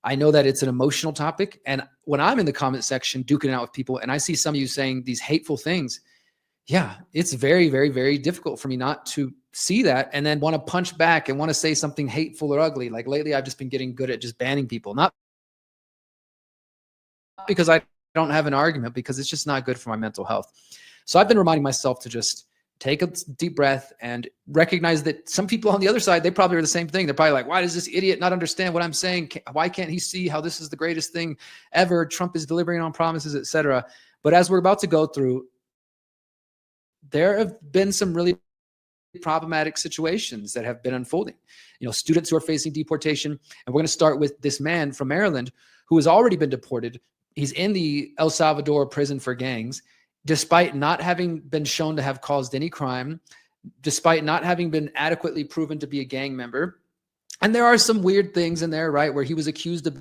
I know that it's an emotional topic. And when I'm in the comment section duking it out with people, and I see some of you saying these hateful things, yeah, it's very, very, very difficult for me not to see that and then want to punch back and want to say something hateful or ugly. Like lately, I've just been getting good at just banning people, not because I don't have an argument, because it's just not good for my mental health. So I've been reminding myself to just take a deep breath and recognize that some people on the other side, they probably are the same thing. They're probably like, why does this idiot not understand what I'm saying? Why can't he see how this is the greatest thing ever? Trump is delivering on promises, etc. But as we're about to go through, there have been some really problematic situations that have been unfolding. Students who are facing deportation. And we're going to start with this man from Maryland who has already been deported. He's in the El Salvador prison for gangs, despite not having been shown to have caused any crime, despite not having been adequately proven to be a gang member. And there are some weird things in there, right, where he was accused of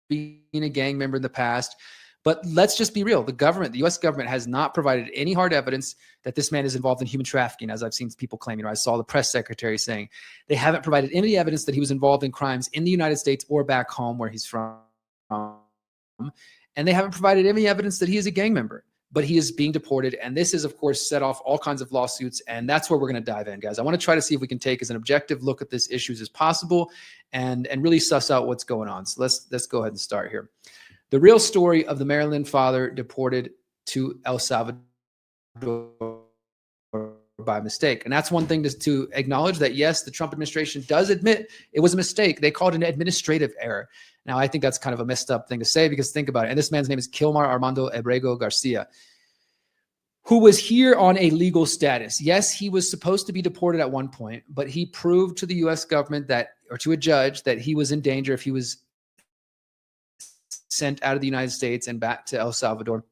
being a gang member in the past. But let's just be real. The U.S. government has not provided any hard evidence that this man is involved in human trafficking, as I've seen people claim. I saw the press secretary saying they haven't provided any evidence that he was involved in crimes in the United States or back home where he's from. And they haven't provided any evidence that he is a gang member, but he is being deported. And this is, of course, set off all kinds of lawsuits. And that's where we're going to dive in, guys. I want to try to see if we can take as an objective look at this issue as possible and really suss out what's going on. So let's go ahead and start here. The real story of the Maryland father deported to El Salvador by mistake. And that's one thing to acknowledge, that, yes, the Trump administration does admit it was a mistake. They call it an administrative error. Now, I think that's kind of a messed up thing to say, because think about it. And this man's name is Kilmar Armando Abrego Garcia, who was here on a legal status. Yes, he was supposed to be deported at one point, but he proved to the U.S. government or to a judge, that he was in danger if he was sent out of the United States and back to El Salvador,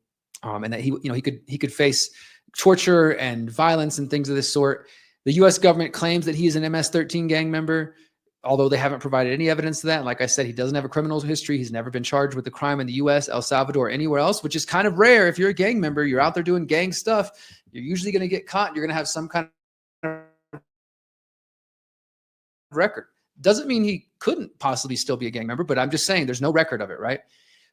and that he could face torture and violence and things of this sort. The U.S. government claims that he is an MS-13 gang member, although they haven't provided any evidence of that. And like I said, he doesn't have a criminal history. He's never been charged with a crime in the U.S., El Salvador, or anywhere else, which is kind of rare. If you're a gang member, you're out there doing gang stuff, you're usually going to get caught. You're going to have some kind of record. Doesn't mean he couldn't possibly still be a gang member, but I'm just saying there's no record of it, right?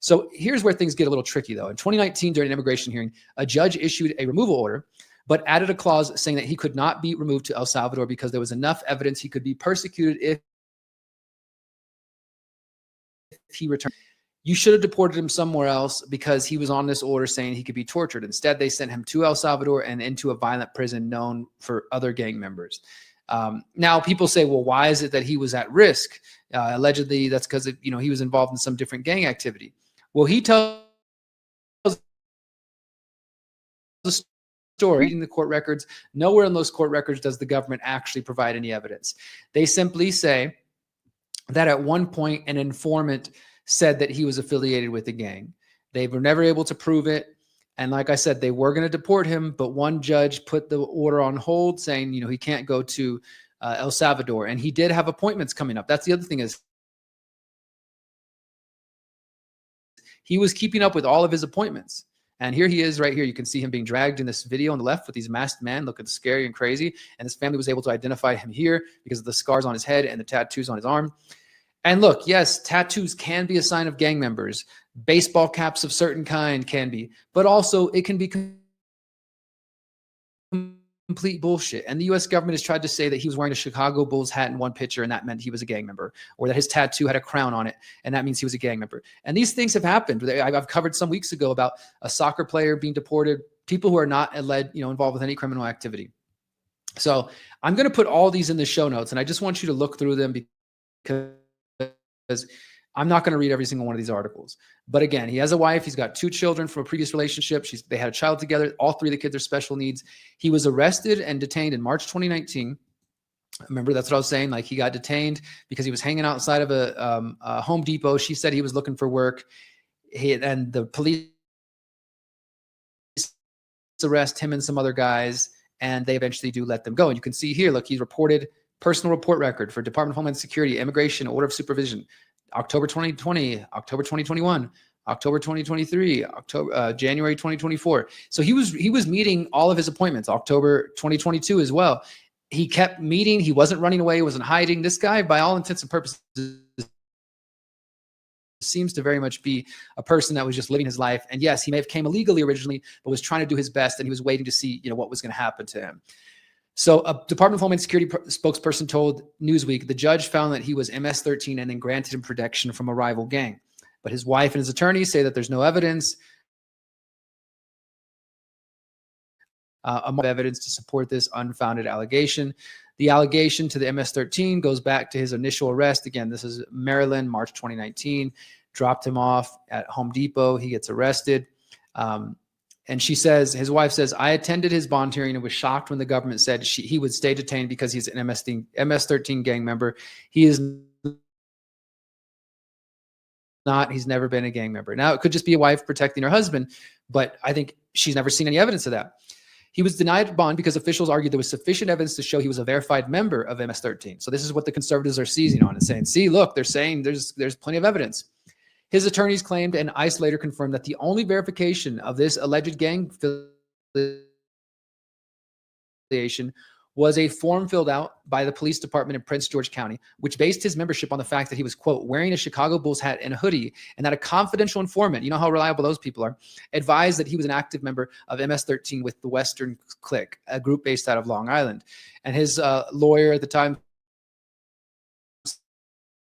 So here's where things get a little tricky, though. In 2019, during an immigration hearing, a judge issued a removal order, but added a clause saying that he could not be removed to El Salvador because there was enough evidence he could be persecuted if he returned. you should have deported him somewhere else because he was on this order saying he could be tortured. Instead, they sent him to El Salvador and into a violent prison known for other gang members. Now, people say, well, why is it that he was at risk? Allegedly, that's because he was involved in some different gang activity. Well, he tells the story, reading the court records. Nowhere in those court records does the government actually provide any evidence. They simply say that at one point an informant said that he was affiliated with a gang. They were never able to prove it. And like I said, they were going to deport him, but one judge put the order on hold saying, he can't go to El Salvador. And he did have appointments coming up. That's the other thing, is he was keeping up with all of his appointments. And here he is right here. You can see him being dragged in this video on the left with these masked men looking scary and crazy. And his family was able to identify him here because of the scars on his head and the tattoos on his arm. And look, yes, tattoos can be a sign of gang members. Baseball caps of certain kind can be, but also it can be complete bullshit. And the U.S. government has tried to say that he was wearing a Chicago Bulls hat in one picture and that meant he was a gang member, or that his tattoo had a crown on it and that means he was a gang member. And these things have happened. I've covered some weeks ago about a soccer player being deported, people who are not involved with any criminal activity. So I'm going to put all these in the show notes, and I just want you to look through them because I'm not going to read every single one of these articles. But again, he has a wife. He's got 2 children from a previous relationship. They had a child together. All 3 of the kids are special needs. He was arrested and detained in March 2019. Remember, that's what I was saying. Like, he got detained because he was hanging outside of a Home Depot. She said he was looking for work. And the police arrest him and some other guys, and they eventually do let them go. And you can see here, look, he's reported personal report record for Department of Homeland Security, Immigration, Order of Supervision, October 2020, October 2021, October 2023, January 2024. So he was meeting all of his appointments, October 2022 as well. He kept meeting. He wasn't running away. He wasn't hiding. This guy, by all intents and purposes, seems to very much be a person that was just living his life. And yes, he may have came illegally originally, but was trying to do his best, and he was waiting to see, what was going to happen to him. So a Department of Homeland Security spokesperson told Newsweek the judge found that he was MS-13 and then granted him protection from a rival gang. But his wife and his attorney say that there's no evidence evidence to support this unfounded allegation. The allegation to the MS-13 goes back to his initial arrest. Again, this is Maryland, March 2019. Dropped him off at Home Depot. He gets arrested. And she says, his wife says, I attended his bond hearing and was shocked when the government said he would stay detained because he's an MS-13 gang member. He is not. He's never been a gang member. Now, it could just be a wife protecting her husband, but I think she's never seen any evidence of that. He was denied bond because officials argued there was sufficient evidence to show he was a verified member of MS-13. So this is what the conservatives are seizing on and saying, see, look, they're saying there's plenty of evidence. His attorneys claimed, and ICE later confirmed, that the only verification of this alleged gang affiliation was a form filled out by the police department in Prince George County, which based his membership on the fact that he was, quote, wearing a Chicago Bulls hat and a hoodie, and that a confidential informant, you know how reliable those people are, advised that he was an active member of MS-13 with the Western Clique, a group based out of Long Island. And his lawyer at the time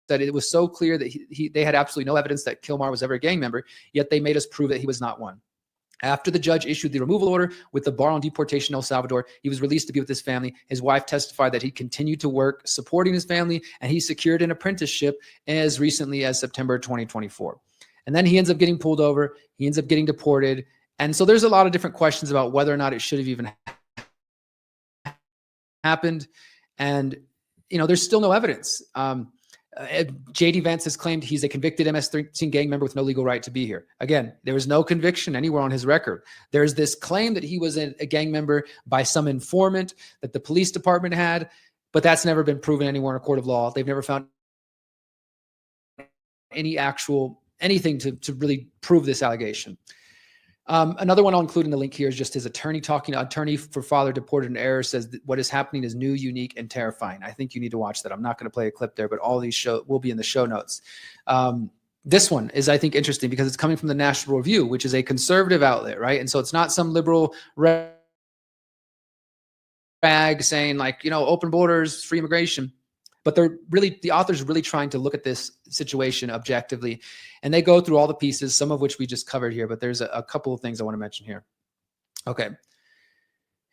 that it was so clear that they had absolutely no evidence that Kilmar was ever a gang member, yet they made us prove that he was not one. After the judge issued the removal order with the bar on deportation in El Salvador, he was released to be with his family. His wife testified that he continued to work supporting his family, and he secured an apprenticeship as recently as September 2024. And then he ends up getting pulled over. He ends up getting deported. And so there's a lot of different questions about whether or not it should have even happened. And, there's still no evidence. J.D. Vance has claimed he's a convicted MS-13 gang member with no legal right to be here. Again, there was no conviction anywhere on his record. There's this claim that he was a gang member by some informant that the police department had, but that's never been proven anywhere in a court of law. They've never found anything to really prove this allegation. Another one I'll include in the link here is just his attorney attorney for father deported in error says that what is happening is new, unique, and terrifying. I think you need to watch that. I'm not going to play a clip there, but all these will be in the show notes. This one is, I think, interesting because it's coming from the National Review, which is a conservative outlet, right? And so it's not some liberal rag saying open borders, free immigration. but the author's really trying to look at this situation objectively. And they go through all the pieces, some of which we just covered here, but there's a couple of things I want to mention here. Okay,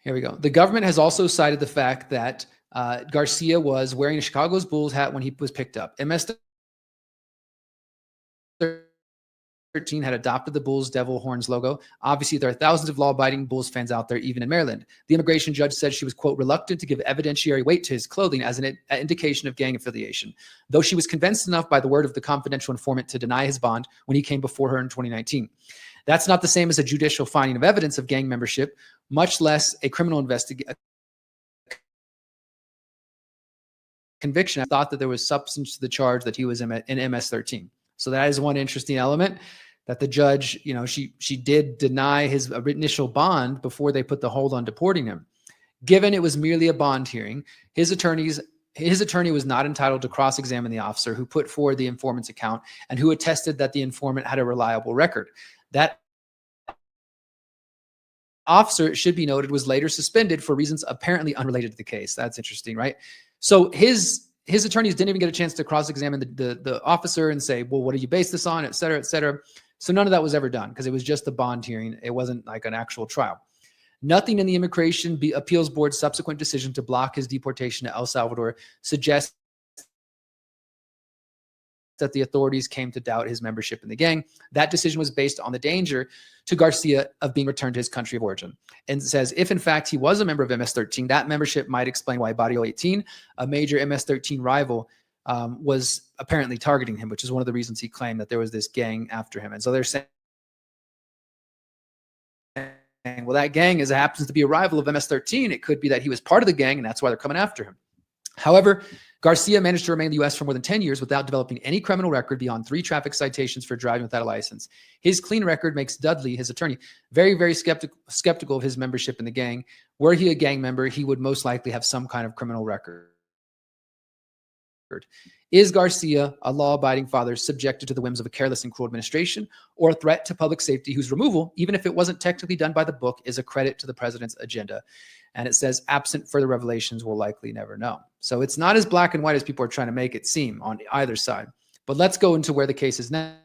here we go. The government has also cited the fact that Garcia was wearing a Chicago's Bulls hat when he was picked up. MS-13 had adopted the Bulls Devil Horns logo. Obviously, there are thousands of law-abiding Bulls fans out there, even in Maryland. The immigration judge said she was, quote, reluctant to give evidentiary weight to his clothing as an indication of gang affiliation, though she was convinced enough by the word of the confidential informant to deny his bond when he came before her in 2019. That's not the same as a judicial finding of evidence of gang membership, much less a criminal conviction. I thought that there was substance to the charge that he was in MS-13. So that is one interesting element, that the judge, she did deny his initial bond before they put the hold on deporting him. Given it was merely a bond hearing, his attorney was not entitled to cross-examine the officer who put forward the informant's account and who attested that the informant had a reliable record. That officer, it should be noted, was later suspended for reasons apparently unrelated to the case. That's interesting, right? So his attorneys didn't even get a chance to cross-examine the officer and say, well, what do you base this on, et cetera, et cetera. So none of that was ever done because it was just a bond hearing. It wasn't like an actual trial. Nothing in the Immigration Appeals Board's subsequent decision to block his deportation to El Salvador suggests that the authorities came to doubt his membership in the gang. That decision was based on the danger to Garcia of being returned to his country of origin. And says, if in fact he was a member of MS-13, that membership might explain why Barrio 18, a major MS-13 rival, was apparently targeting him, which is one of the reasons he claimed that there was this gang after him. And so they're saying, well, that gang happens to be a rival of MS-13. It could be that he was part of the gang, and that's why they're coming after him. However, Garcia managed to remain in the U.S. for more than 10 years without developing any criminal record beyond 3 traffic citations for driving without a license. His clean record makes Dudley, his attorney, very, very skeptical of his membership in the gang. Were he a gang member, he would most likely have some kind of criminal record. Is Garcia, a law-abiding father, subjected to the whims of a careless and cruel administration or a threat to public safety whose removal, even if it wasn't technically done by the book, is a credit to the president's agenda? And it says, absent further revelations, we'll likely never know. So it's not as black and white as people are trying to make it seem on either side. But let's go into where the case is now.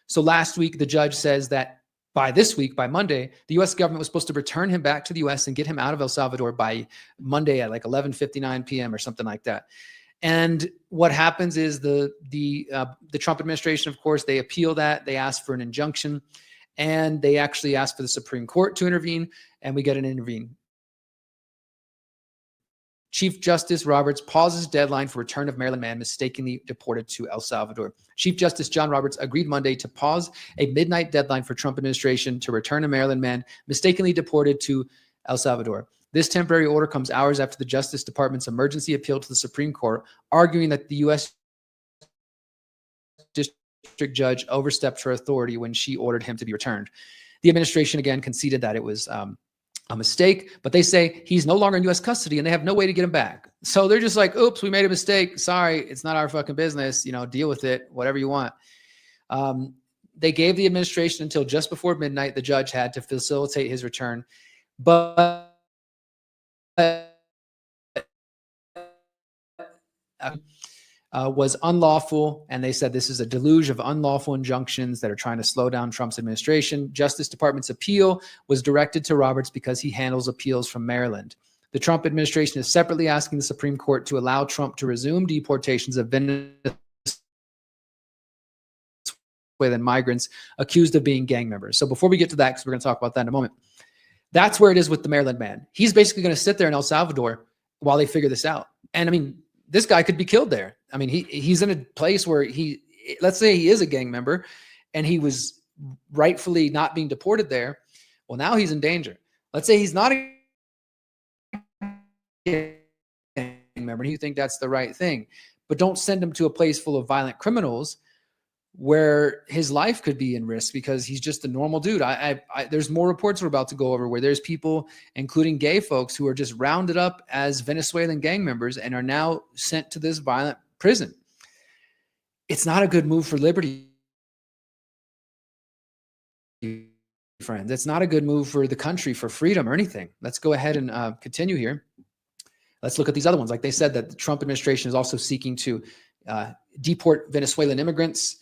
So last week, the judge says that by this week, by Monday, the U.S. government was supposed to return him back to the U.S. and get him out of El Salvador by Monday at like 11:59 p.m. or something like that. And what happens is the Trump administration, of course, they appeal that. They ask for an injunction, and they actually ask for the Supreme Court to intervene, and we get an intervene. Chief Justice Roberts pauses deadline for return of Maryland man mistakenly deported to El Salvador. Chief Justice John Roberts agreed Monday to pause a midnight deadline for Trump administration to return a Maryland man mistakenly deported to El Salvador. This temporary order comes hours after the Justice Department's emergency appeal to the Supreme Court, arguing that the U.S. district judge overstepped her authority when she ordered him to be returned. The administration again conceded that it was a mistake, but they say he's no longer in U.S. custody and they have no way to get him back. So they're just like, oops, we made a mistake. Sorry, it's not our fucking business. Deal with it, whatever you want. They gave the administration until just before midnight. The judge had to facilitate his return, but was unlawful, and they said this is a deluge of unlawful injunctions that are trying to slow down Trump's administration. Justice Department's appeal was directed to Roberts because he handles appeals from Maryland. The Trump administration is separately asking the Supreme Court to allow Trump to resume deportations of Venezuelan migrants accused of being gang members. So before we get to that, because we're going to talk about that in a moment, that's where it is with the Maryland man. He's basically going to sit there in El Salvador while they figure this out. And I mean, this guy could be killed there. I mean, he's in a place where let's say he is a gang member and he was rightfully not being deported there. Well, now he's in danger. Let's say he's not a gang member and you think that's the right thing, but don't send him to a place full of violent criminals where his life could be in risk because he's just a normal dude. There's more reports we're about to go over where there's people, including gay folks, who are just rounded up as Venezuelan gang members and are now sent to this violent prison. It's not a good move for liberty, friends. It's not a good move for the country, for freedom or anything. Let's go ahead and continue here. Let's look at these other ones. Like they said that the Trump administration is also seeking to deport Venezuelan immigrants.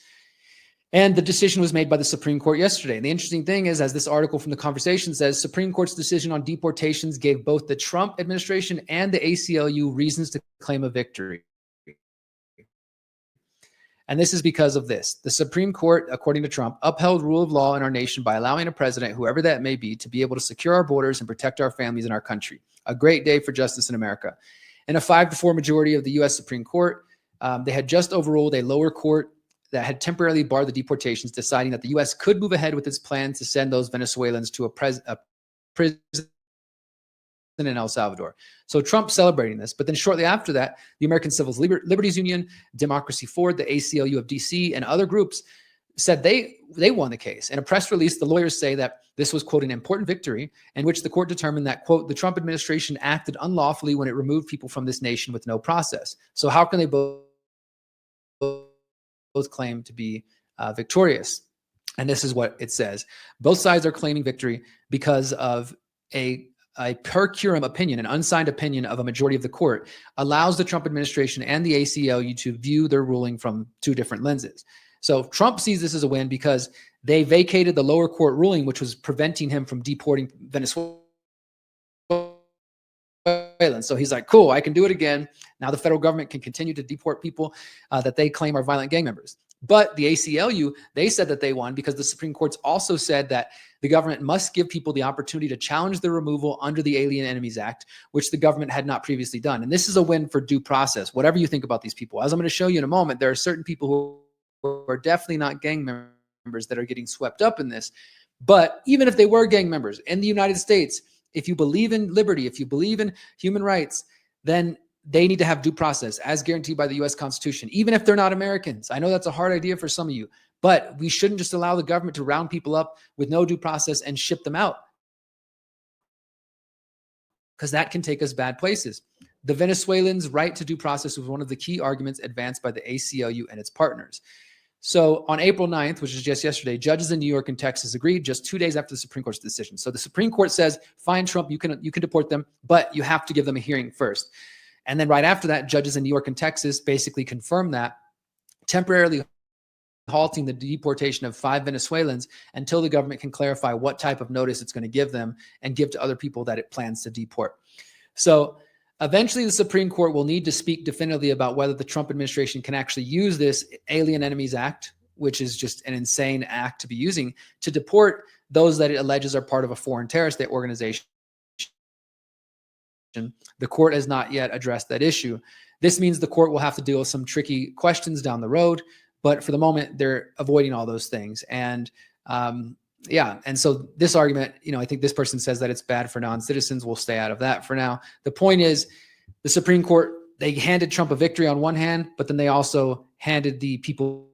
And the decision was made by the Supreme Court yesterday. And the interesting thing is, as this article from The Conversation says, Supreme Court's decision on deportations gave both the Trump administration and the ACLU reasons to claim a victory. And this is because of this. The Supreme Court, according to Trump, upheld rule of law in our nation by allowing a president, whoever that may be, to be able to secure our borders and protect our families and our country. A great day for justice in America. In a 5-4 majority of the U.S. Supreme Court, they had just overruled a lower court that had temporarily barred the deportations, deciding that the U.S. could move ahead with its plan to send those Venezuelans to a prison in El Salvador. So Trump celebrating this. But then shortly after that, the American Civil Liberties Union, Democracy Forward, the ACLU of DC, and other groups said they won the case. In a press release, the lawyers say that this was, quote, an important victory in which the court determined that, quote, the Trump administration acted unlawfully when it removed people from this nation with no process. So how can they both claim to be victorious? And this is what it says. Both sides are claiming victory because of a per curiam opinion, an unsigned opinion of a majority of the court, allows the Trump administration and the ACLU to view their ruling from two different lenses. So Trump sees this as a win because they vacated the lower court ruling, which was preventing him from deporting Venezuelans. So he's like, cool, I can do it again. Now the federal government can continue to deport people that they claim are violent gang members. But the ACLU, they said that they won because the Supreme Court's also said that the government must give people the opportunity to challenge their removal under the Alien Enemies Act, which the government had not previously done. And this is a win for due process, whatever you think about these people. As I'm going to show you in a moment, there are certain people who are definitely not gang members that are getting swept up in this. But even if they were gang members in the United States, if you believe in liberty, if you believe in human rights, then they need to have due process as guaranteed by the U.S. Constitution, even if they're not Americans. I know that's a hard idea for some of you, but we shouldn't just allow the government to round people up with no due process and ship them out, because that can take us bad places. The Venezuelans' right to due process was one of the key arguments advanced by the ACLU and its partners. So on April 9th, which is just yesterday, judges in New York and Texas agreed just 2 days after the Supreme Court's decision. So the Supreme Court says, fine, Trump, you can deport them, but you have to give them a hearing first. And then right after that, judges in New York and Texas basically confirmed that, temporarily halting the deportation of 5 Venezuelans until the government can clarify what type of notice it's going to give them and give to other people that it plans to deport. So eventually the Supreme Court will need to speak definitively about whether the Trump administration can actually use this Alien Enemies Act, which is just an insane act to be using, to deport those that it alleges are part of a foreign terrorist state organization. The court has not yet addressed that issue. This means the court will have to deal with some tricky questions down the road, but for the moment, they're avoiding all those things. And yeah, and so this argument, I think this person says that it's bad for non-citizens. We'll stay out of that for now. The point is, the Supreme Court, they handed Trump a victory on one hand, but then they also handed the people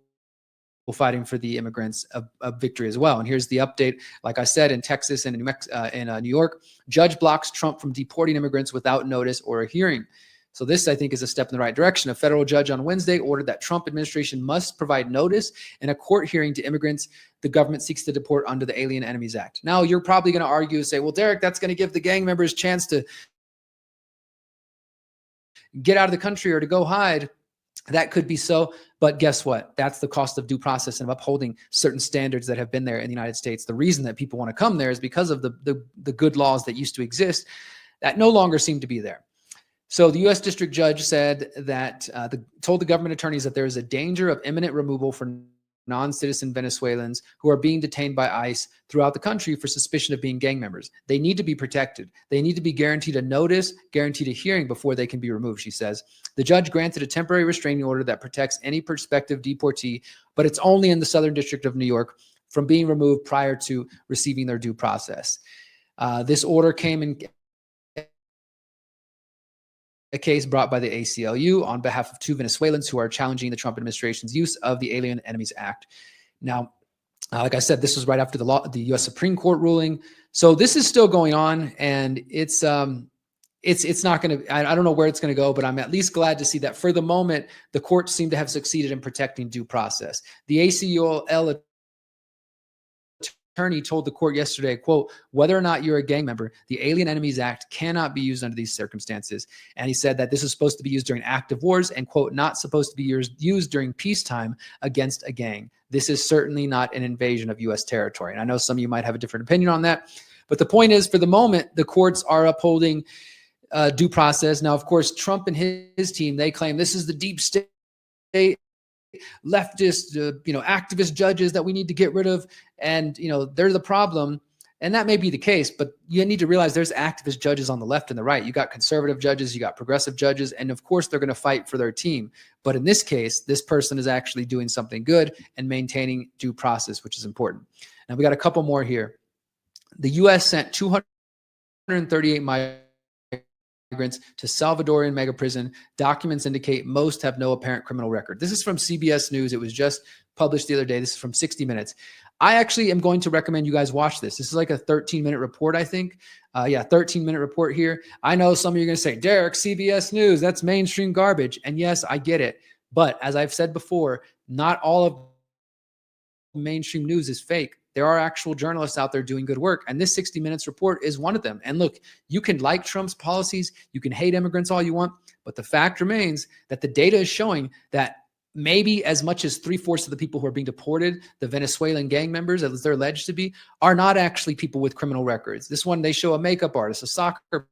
fighting for the immigrants a victory as well. And here's the update. Like I said, in Texas and in New York, judge blocks Trump from deporting immigrants without notice or a hearing. So this, I think, is a step in the right direction. A federal judge on Wednesday ordered that Trump administration must provide notice in a court hearing to immigrants the government seeks to deport under the Alien Enemies Act. Now, you're probably going to argue and say, well, Derrick, that's going to give the gang members a chance to get out of the country or to go hide. That could be so, but guess what? That's the cost of due process and of upholding certain standards that have been there in the United States. The reason that people want to come there is because of the good laws that used to exist that no longer seem to be there. So the U.S. District Judge said that told the government attorneys that there is a danger of imminent removal for non-citizen Venezuelans who are being detained by ICE throughout the country for suspicion of being gang members. They need to be protected. They need to be guaranteed a notice, guaranteed a hearing before they can be removed, she says. The judge granted a temporary restraining order that protects any prospective deportee, but it's only in the Southern District of New York, from being removed prior to receiving their due process. This order came in a case brought by the ACLU on behalf of 2 Venezuelans who are challenging the Trump administration's use of the Alien Enemies Act. Now, like I said, this was right after the U.S. Supreme Court ruling. So this is still going on, and it's not going to, I don't know where it's going to go, but I'm at least glad to see that for the moment, the courts seem to have succeeded in protecting due process. The ACLU attorney told the court yesterday, quote, whether or not you're a gang member, the Alien Enemies Act cannot be used under these circumstances. And he said that this is supposed to be used during active wars and, quote, not supposed to be used during peacetime against a gang. This is certainly not an invasion of U.S. territory. And I know some of you might have a different opinion on that. But the point is, for the moment, the courts are upholding due process. Now, of course, Trump and his team, they claim this is the deep state, leftist, activist judges that we need to get rid of. And, they're the problem. And that may be the case, but you need to realize there's activist judges on the left and the right. You got conservative judges, you got progressive judges, and of course they're going to fight for their team. But in this case, this person is actually doing something good and maintaining due process, which is important. Now we got a couple more here. The U.S. sent 238 migrants to Salvadorian mega prison. Documents indicate most have no apparent criminal record. This is from CBS News. It was just published the other day. This is from 60 Minutes. I actually am going to recommend you guys watch this. This is like a 13-minute report, I think. 13-minute report here. I know some of you are going to say, Derrick, CBS News, that's mainstream garbage. And yes, I get it. But as I've said before, not all of mainstream news is fake. There are actual journalists out there doing good work. And this 60 Minutes report is one of them. And look, you can like Trump's policies, you can hate immigrants all you want, but the fact remains that the data is showing that maybe as much as 3/4 of the people who are being deported, the Venezuelan gang members, as they're alleged to be, are not actually people with criminal records. This one, they show a makeup artist, a soccer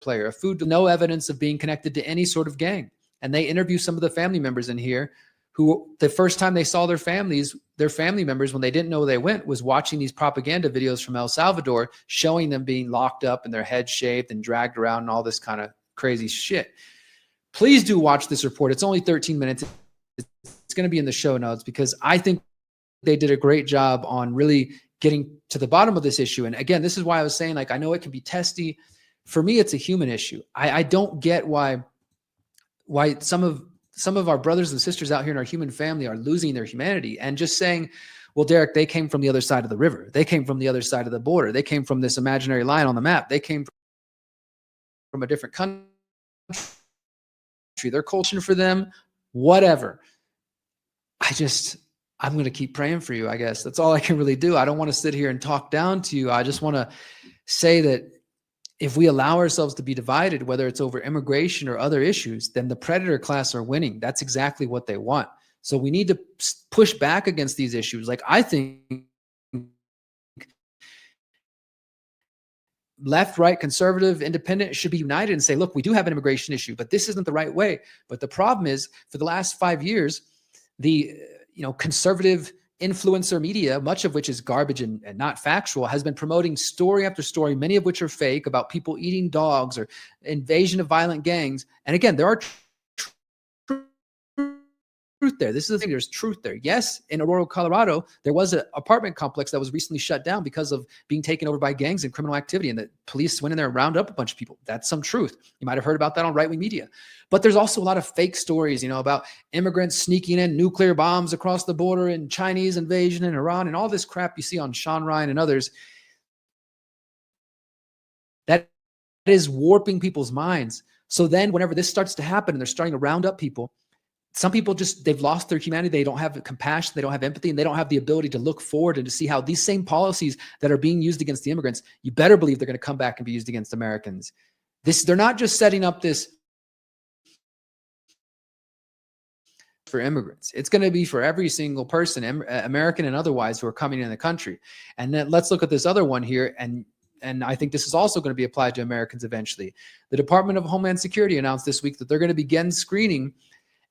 player, a food, no evidence of being connected to any sort of gang. And they interview some of the family members in here who the first time they saw their family members, when they didn't know where they went, was watching these propaganda videos from El Salvador showing them being locked up and their heads shaved and dragged around and all this kind of crazy shit. Please do watch this report. It's only 13 minutes. It's going to be in the show notes because I think they did a great job on really getting to the bottom of this issue. And again, this is why I was saying, I know it can be testy. For me, it's a human issue. I don't get why some of our brothers and sisters out here in our human family are losing their humanity and just saying, well, Derrick, they came from the other side of the river. They came from the other side of the border. They came from this imaginary line on the map. They came from a different country. Their culture for them, whatever. I'm going to keep praying for you, I guess. That's all I can really do. I don't want to sit here and talk down to you. I just want to say that if we allow ourselves to be divided, whether it's over immigration or other issues, then the predator class are winning. That's exactly what they want. So we need to push back against these issues. I think left, right, conservative, independent should be united and say, look, we do have an immigration issue, but this isn't the right way. But the problem is, for the last 5 years, the conservative influencer media, much of which is garbage and not factual, has been promoting story after story, many of which are fake, about people eating dogs or invasion of violent gangs. And again, there are truth there. This is the thing. There's truth there. Yes, in Aurora, Colorado, there was an apartment complex that was recently shut down because of being taken over by gangs and criminal activity, and the police went in there and rounded up a bunch of people. That's some truth. You might have heard about that on right-wing media. But there's also a lot of fake stories, about immigrants sneaking in nuclear bombs across the border and Chinese invasion in Iran and all this crap you see on Sean Ryan and others. That is warping people's minds. So then whenever this starts to happen and they're starting to round up people, some people they've lost their humanity. They don't have compassion. They don't have empathy, and they don't have the ability to look forward and to see how these same policies that are being used against the immigrants, you better believe they're going to come back and be used against Americans. They're not just setting up this for immigrants. It's going to be for every single person, American and otherwise, who are coming in the country. And then let's look at this other one here. And I think this is also going to be applied to Americans eventually. The Department of Homeland Security announced this week that they're going to begin screening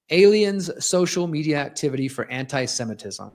aliens' social media activity for anti-Semitism.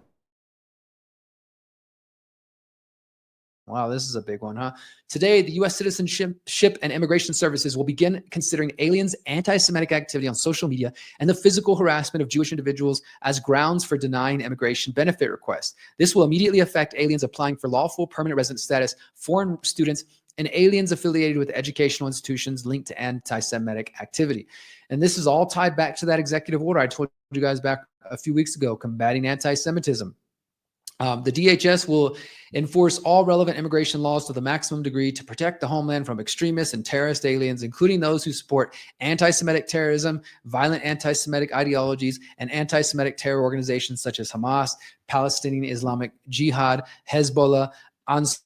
Wow, this is a big one, huh? Today, the U.S. Citizenship and Immigration Services will begin considering aliens' anti-Semitic activity on social media and the physical harassment of Jewish individuals as grounds for denying immigration benefit requests. This will immediately affect aliens applying for lawful permanent resident status, foreign students, and aliens affiliated with educational institutions linked to anti-Semitic activity. And this is all tied back to that executive order I told you guys back a few weeks ago, combating anti-Semitism. The DHS will enforce all relevant immigration laws to the maximum degree to protect the homeland from extremists and terrorist aliens, including those who support anti-Semitic terrorism, violent anti-Semitic ideologies, and anti-Semitic terror organizations such as Hamas, Palestinian Islamic Jihad, Hezbollah, Ansar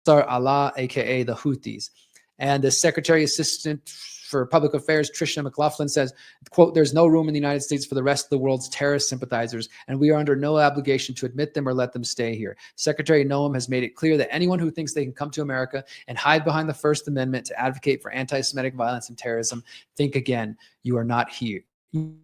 Allah, aka the Houthis. And the Secretary Assistant for Public Affairs, Tricia McLaughlin, says, quote, "There's no room in the United States for the rest of the world's terrorist sympathizers, and we are under no obligation to admit them or let them stay here. Secretary Noem has made it clear that anyone who thinks they can come to America and hide behind the First Amendment to advocate for anti-Semitic violence and terrorism, think again. You are not here. You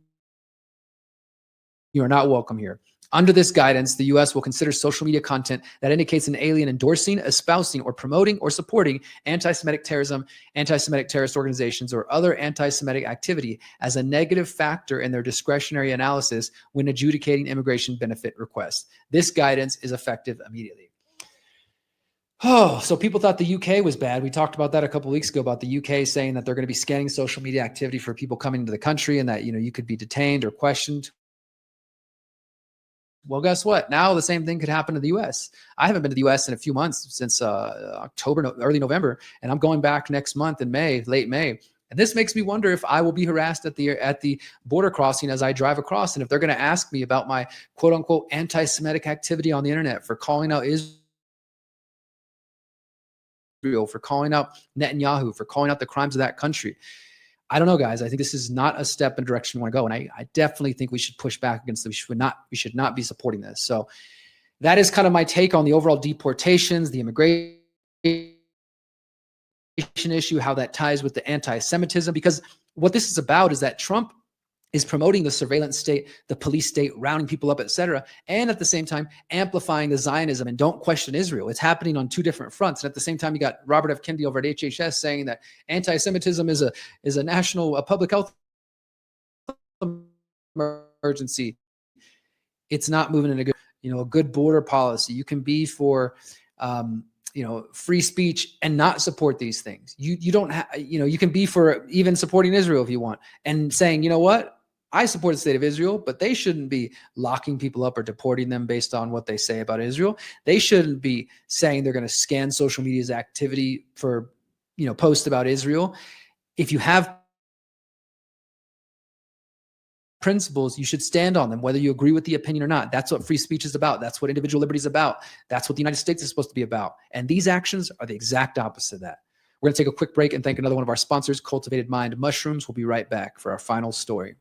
are not welcome here." Under this guidance, the U.S. will consider social media content that indicates an alien endorsing, espousing, or promoting or supporting anti-Semitic terrorism, anti-Semitic terrorist organizations, or other anti-Semitic activity as a negative factor in their discretionary analysis when adjudicating immigration benefit requests. This guidance is effective immediately. Oh, so people thought the UK was bad. We talked about that a couple of weeks ago about the UK saying that they're going to be scanning social media activity for people coming into the country and that, you could be detained or questioned. Well, guess what? Now the same thing could happen to the U.S. I haven't been to the U.S. in a few months, since October, early November, and I'm going back next month in May, late May. And this makes me wonder if I will be harassed at the border crossing as I drive across, and if they're going to ask me about my quote unquote anti-Semitic activity on the internet, for calling out Israel, for calling out Netanyahu, for calling out the crimes of that country. I don't know, guys. I think this is not a step in the direction we want to go. And I definitely think we should push back against this. We should not be supporting this. So that is kind of my take on the overall deportations, the immigration issue, how that ties with the anti-Semitism. Because what this is about is that Trump is promoting the surveillance state, the police state, rounding people up, etc., and at the same time amplifying the Zionism and don't question Israel. It's happening on two different fronts. And at the same time, you got Robert F. Kennedy over at HHS saying that anti-Semitism is a national public health emergency. It's not moving in a good border policy. You can be for free speech and not support these things. You don't have, you can be for even supporting Israel if you want, and saying, you know what, I support the state of Israel, but they shouldn't be locking people up or deporting them based on what they say about Israel. They shouldn't be saying they're going to scan social media's activity for, posts about Israel. If you have principles, you should stand on them, whether you agree with the opinion or not. That's what free speech is about. That's what individual liberty is about. That's what the United States is supposed to be about. And these actions are the exact opposite of that. We're going to take a quick break and thank another one of our sponsors, Cultivated Mind Mushrooms. We'll be right back for our final story.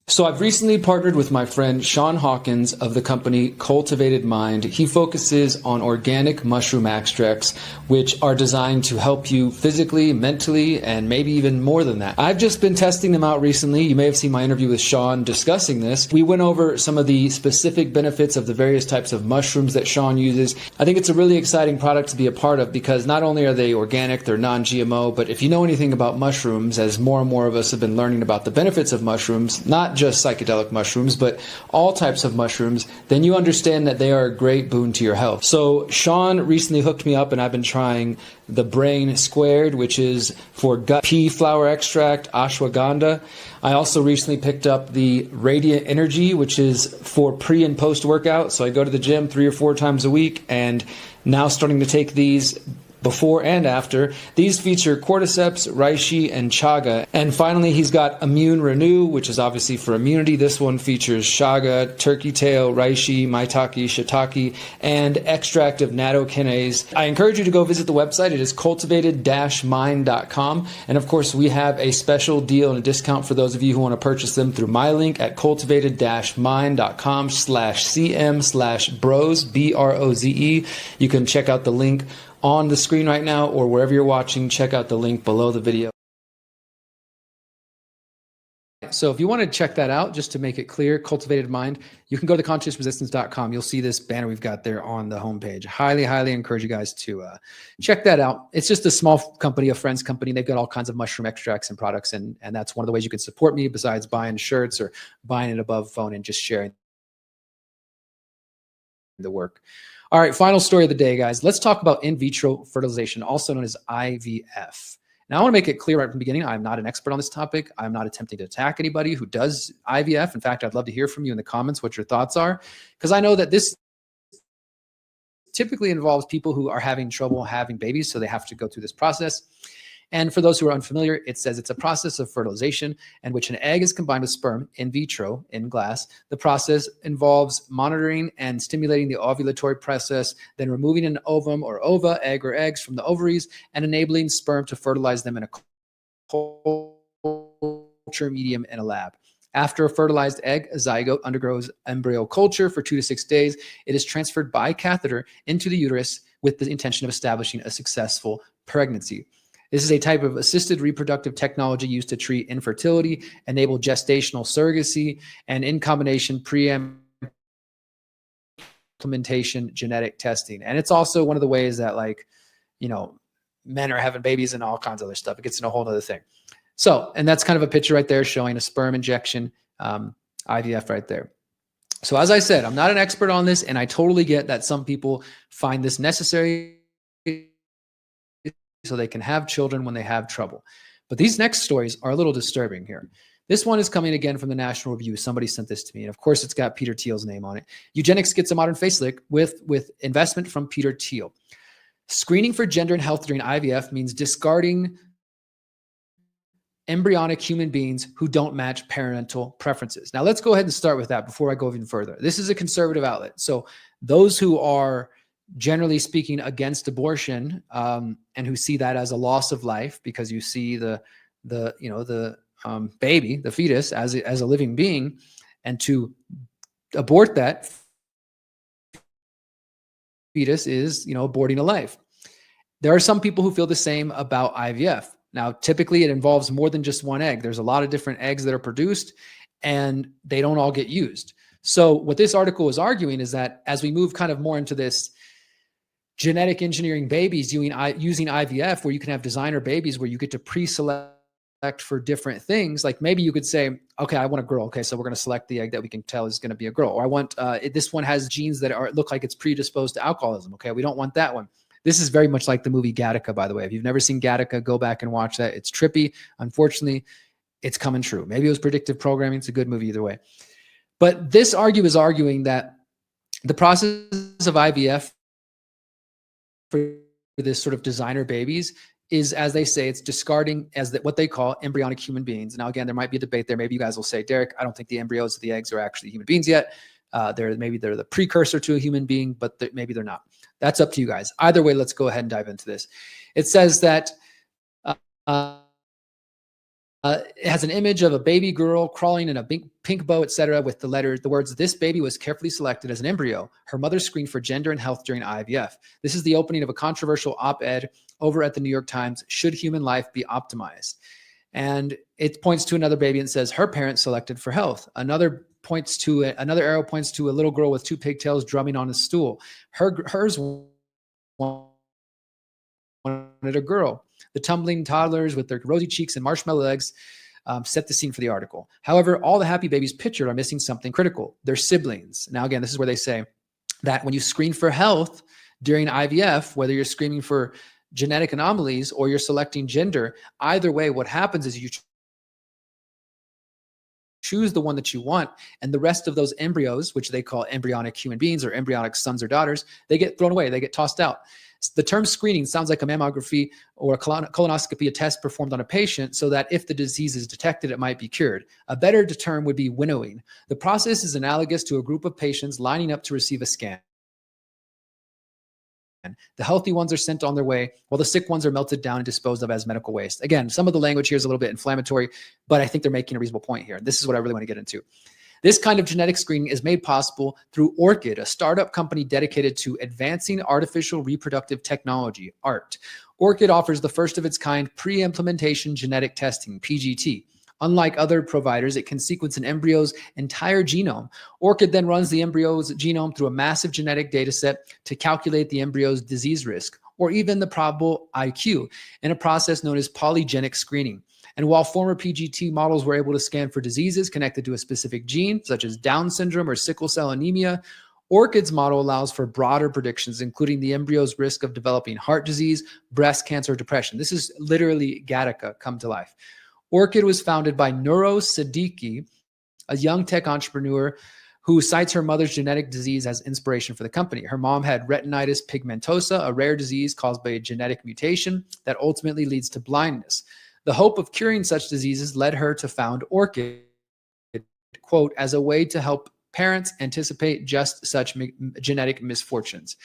So I've recently partnered with my friend Sean Hawkins of the company Cultivated Mind. He focuses on organic mushroom extracts, which are designed to help you physically, mentally, and maybe even more than that. I've just been testing them out recently. You may have seen my interview with Sean discussing this. We went over some of the specific benefits of the various types of mushrooms that Sean uses. I think it's a really exciting product to be a part of because not only are they organic, they're non-GMO, but if you know anything about mushrooms, as more and more of us have been learning about the benefits of mushrooms, not just psychedelic mushrooms, but all types of mushrooms, then you understand that they are a great boon to your health. So Sean recently hooked me up and I've been trying the Brain Squared, which is for gut pea flower extract, ashwagandha. I also recently picked up the Radiant Energy, which is for pre and post workout. So I go to the gym 3 or 4 times a week and now starting to take these before and after. These feature cordyceps, reishi, and chaga. And finally, he's got Immune Renew, which is obviously for immunity. This one features chaga, turkey tail, reishi, maitake, shiitake, and extract of nattokinase. I encourage you to go visit the website. It is cultivated-mind.com. And of course, we have a special deal and a discount for those of you who want to purchase them through my link at cultivated-mind.com/cm/broze, BROZE. You can check out the link on the screen right now, or wherever you're watching, check out the link below the video. So if you want to check that out, just to make it clear, Cultivated Mind, you can go to consciousresistance.com. You'll see this banner we've got there on the homepage. Highly, highly encourage you guys to check that out. It's just a small company, a friend's company. They've got all kinds of mushroom extracts and products, and that's one of the ways you can support me besides buying shirts or buying it above phone and just sharing the work. All right, final story of the day, guys. Let's talk about in vitro fertilization, also known as IVF. Now, I want to make it clear right from the beginning, I'm not an expert on this topic. I'm not attempting to attack anybody who does IVF. In fact, I'd love to hear from you in the comments what your thoughts are, because I know that this typically involves people who are having trouble having babies, so they have to go through this process. And for those who are unfamiliar, it says it's a process of fertilization in which an egg is combined with sperm in vitro in glass. The process involves monitoring and stimulating the ovulatory process, then removing an ovum or ova, egg or eggs from the ovaries, and enabling sperm to fertilize them in a culture medium in a lab. After a fertilized egg, a zygote undergoes embryo culture for 2 to 6 days. It is transferred by catheter into the uterus with the intention of establishing a successful pregnancy. This is a type of assisted reproductive technology used to treat infertility, enable gestational surrogacy, and in combination pre-implementation genetic testing. And it's also one of the ways that, like, you know, men are having babies and all kinds of other stuff. It gets into a whole other thing. So, and that's kind of a picture right there showing a sperm injection, IVF right there. So as I said, I'm not an expert on this, and I totally get that some people find this necessary so they can have children when they have trouble. But these next stories are a little disturbing here. This one is coming again from the National Review. Somebody sent this to me, and of course it's got Peter Thiel's name on it. Eugenics gets a modern facelift with investment from Peter Thiel. Screening for gender and health during IVF means discarding embryonic human beings who don't match parental preferences. Now let's go ahead and start with that before I go even further. This is a conservative outlet. So those who are generally speaking against abortion and who see that as a loss of life, because you see the baby, the fetus, as a living being, and to abort that fetus is, aborting a life. There are some people who feel the same about IVF. Now, typically it involves more than just one egg. There's a lot of different eggs that are produced, and they don't all get used. So what this article is arguing is that as we move kind of more into this genetic engineering babies using IVF, where you can have designer babies where you get to pre-select for different things, like maybe you could say, okay, I want a girl. Okay, so we're going to select the egg that we can tell is going to be a girl. Or I want, this one has genes that look like it's predisposed to alcoholism. Okay, we don't want that one. This is very much like the movie Gattaca, by the way. If you've never seen Gattaca, go back and watch that. It's trippy. Unfortunately, it's coming true. Maybe it was predictive programming. It's a good movie either way. But this is arguing that the process of IVF for this sort of designer babies is, as they say, it's discarding what they call embryonic human beings. Now, again, there might be a debate there. Maybe you guys will say, Derrick, I don't think the embryos of the eggs are actually human beings yet. Maybe they're the precursor to a human being, but maybe they're not. That's up to you guys. Either way, let's go ahead and dive into this. It says that it has an image of a baby girl crawling in a pink bow, etc., with the words, "This baby was carefully selected as an embryo. Her mother screened for gender and health during IVF." This is the opening of a controversial op-ed over at the New York Times, "Should Human Life Be Optimized?" And it points to another baby and says, "Her parents selected for health." Another arrow points to a little girl with 2 pigtails drumming on a stool. Hers wanted a girl. The tumbling toddlers with their rosy cheeks and marshmallow legs set the scene for the article. However, all the happy babies pictured are missing something critical: their siblings. Now, again, this is where they say that when you screen for health during IVF, whether you're screening for genetic anomalies or you're selecting gender, either way, what happens is you choose the one that you want, and the rest of those embryos, which they call embryonic human beings or embryonic sons or daughters, they get thrown away, they get tossed out. The term screening sounds like a mammography or a colonoscopy, a test performed on a patient so that if the disease is detected, it might be cured. A better term would be winnowing. The process is analogous to a group of patients lining up to receive a scan. The healthy ones are sent on their way, while the sick ones are melted down and disposed of as medical waste. Again, some of the language here is a little bit inflammatory, but I think they're making a reasonable point here. This is what I really want to get into. This kind of genetic screening is made possible through Orchid, a startup company dedicated to advancing artificial reproductive technology, ART. Orchid offers the first of its kind pre-implementation genetic testing, PGT. Unlike other providers, it can sequence an embryo's entire genome. Orchid then runs the embryo's genome through a massive genetic data set to calculate the embryo's disease risk, or even the probable IQ, in a process known as polygenic screening. And while former PGT models were able to scan for diseases connected to a specific gene, such as Down syndrome or sickle cell anemia, Orchid's model allows for broader predictions, including the embryo's risk of developing heart disease, breast cancer, or depression. This is literally Gattaca come to life. Orchid was founded by Nuro Siddiqui, a young tech entrepreneur who cites her mother's genetic disease as inspiration for the company. Her mom had retinitis pigmentosa, a rare disease caused by a genetic mutation that ultimately leads to blindness. The hope of curing such diseases led her to found Orchid, quote, as a way to help parents anticipate just such genetic misfortunes.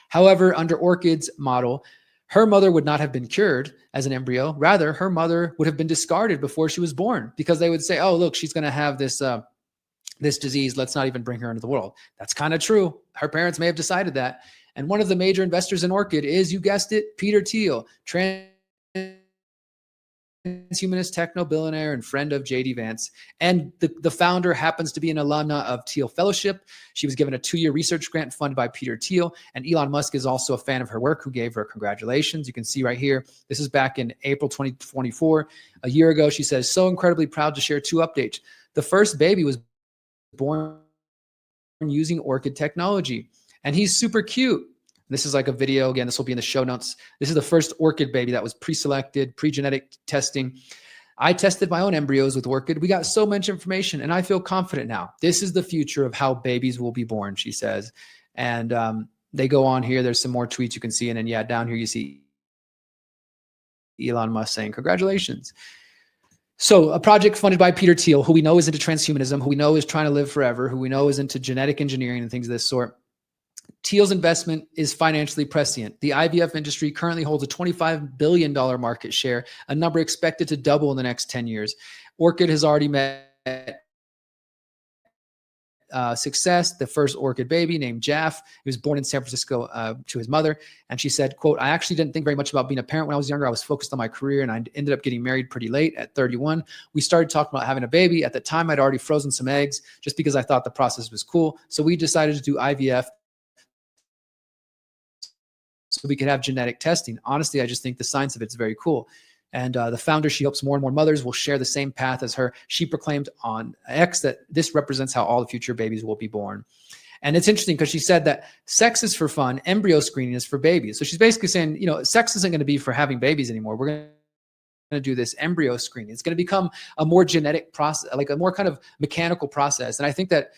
However, under Orchid's model, her mother would not have been cured as an embryo. Rather, her mother would have been discarded before she was born, because they would say, oh, look, she's going to have this disease. Let's not even bring her into the world. That's kind of true. Her parents may have decided that. And one of the major investors in Orchid is, you guessed it, Peter Thiel, transhumanist techno-billionaire and friend of J.D. Vance. And the founder happens to be an alumna of Thiel Fellowship. She was given a 2-year research grant funded by Peter Thiel. And Elon Musk is also a fan of her work, who gave her congratulations. You can see right here, this is back in April 2024. A year ago, she says, so incredibly proud to share 2 updates. The first baby was born using Orchid technology, and he's super cute. This is like a video. Again, this will be in the show notes. This is the first Orchid baby that was pre-selected, pre-genetic testing. I tested my own embryos with Orchid. We got so much information, and I feel confident now. This is the future of how babies will be born, she says. And they go on here. There's some more tweets you can see. And then, yeah, down here you see Elon Musk saying, congratulations. So a project funded by Peter Thiel, who we know is into transhumanism, who we know is trying to live forever, who we know is into genetic engineering and things of this sort. Thiel's investment is financially prescient. The IVF industry currently holds a $25 billion market share, a number expected to double in the next 10 years. Orchid has already met success. The first Orchid baby, named Jaff, he was born in San Francisco to his mother. And she said, quote, I actually didn't think very much about being a parent when I was younger. I was focused on my career, and I ended up getting married pretty late at 31. We started talking about having a baby. At the time, I'd already frozen some eggs just because I thought the process was cool. So we decided to do IVF so we could have genetic testing. Honestly, I just think the science of it's very cool. And the founder, she hopes more and more mothers will share the same path as her. She proclaimed on X that this represents how all the future babies will be born. And it's interesting because she said that sex is for fun, embryo screening is for babies. So she's basically saying, you know, sex isn't going to be for having babies anymore. We're going to do this embryo screening. It's going to become a more genetic process, like a more kind of mechanical process. And I think that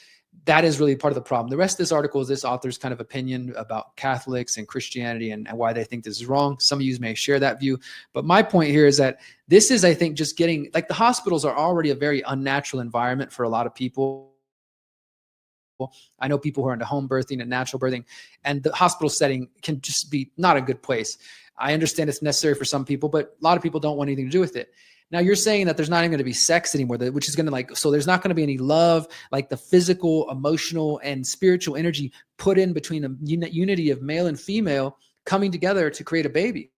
that is really part of the problem. The rest of this article is this author's kind of opinion about Catholics and Christianity and why they think this is wrong. Some of you may share that view. But my point here is that this is, I think, just getting, like, the hospitals are already a very unnatural environment for a lot of people. I know people who are into home birthing and natural birthing, and the hospital setting can just be not a good place. I understand it's necessary for some people, but a lot of people don't want anything to do with it. Now you're saying that there's not even going to be sex anymore, which is going to, like, so there's not going to be any love, like the physical, emotional, and spiritual energy put in between the unity of male and female coming together to create a baby.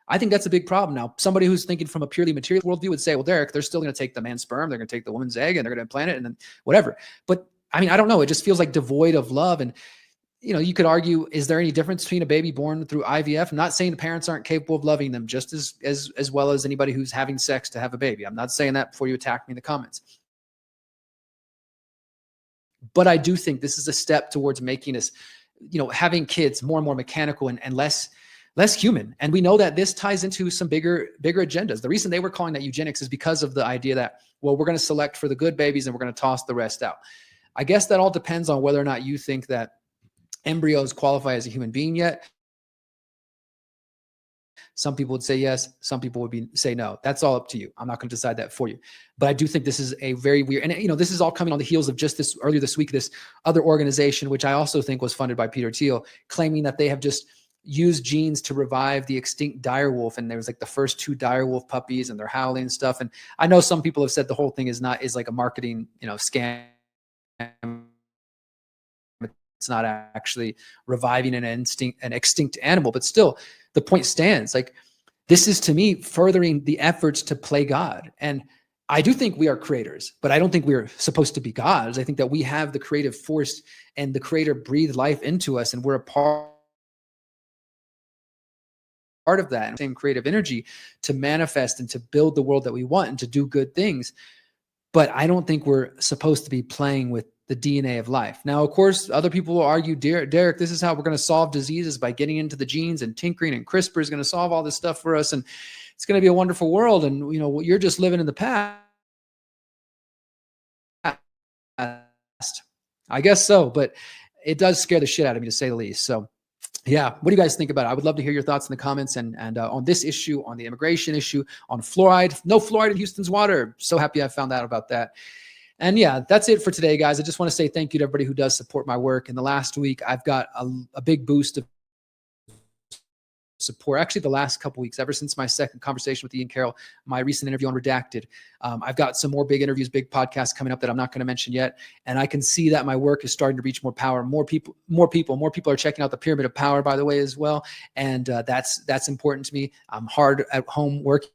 I think that's a big problem. Now, somebody who's thinking from a purely material worldview would say, well, Derrick, they're still going to take the man's sperm, they're going to take the woman's egg, and they're going to implant it, and then whatever. But I mean, I don't know. It just feels like devoid of love. And you know, you could argue, is there any difference between a baby born through IVF? I'm not saying the parents aren't capable of loving them just as well as anybody who's having sex to have a baby. I'm not saying that before you attack me in the comments. But I do think this is a step towards making us, you know, having kids more and more mechanical and less human. And we know that this ties into some bigger agendas. The reason they were calling that eugenics is because of the idea that, well, we're going to select for the good babies and we're going to toss the rest out. I guess that all depends on whether or not you think that embryos qualify as a human being yet. Some people would say yes. Some people would say no. That's all up to you. I'm not going to decide that for you. But I do think this is a very weird, and you know, this is all coming on the heels of just this earlier this week, this other organization, which I also think was funded by Peter Thiel, claiming that they have just used genes to revive the extinct direwolf. And there was like the first 2 direwolf puppies, and they're howling and stuff. And I know some people have said the whole thing is like a marketing, you know, scam. It's not actually reviving an extinct animal, but still the point stands. Like, this is, to me, furthering the efforts to play God. And I do think we are creators, but I don't think we're supposed to be gods. I think that we have the creative force, and the creator breathed life into us, and we're a part of that same creative energy to manifest and to build the world that we want and to do good things. but I don't think we're supposed to be playing with the DNA of life. Now, of course, other people will argue, Derrick, this is how we're going to solve diseases, by getting into the genes, and tinkering, and CRISPR is going to solve all this stuff for us. And it's going to be a wonderful world. And, you're just living in the past. I guess so, but it does scare the shit out of me, to say the least. So yeah, what do you guys think about it? I would love to hear your thoughts in the comments, and on this issue, on the immigration issue, on fluoride. No fluoride in Houston's water. So happy I found out about that. And yeah, that's it for today, guys. I just want to say thank you to everybody who does support my work. In the last week, I've got a big boost of support. Actually, the last couple weeks, ever since my second conversation with Ian Carroll, my recent interview on Redacted, I've got some more big interviews, big podcasts coming up that I'm not going to mention yet. And I can see that my work is starting to reach more power. More people are checking out the Pyramid of Power, by the way, as well. And that's important to me. I'm hard at home working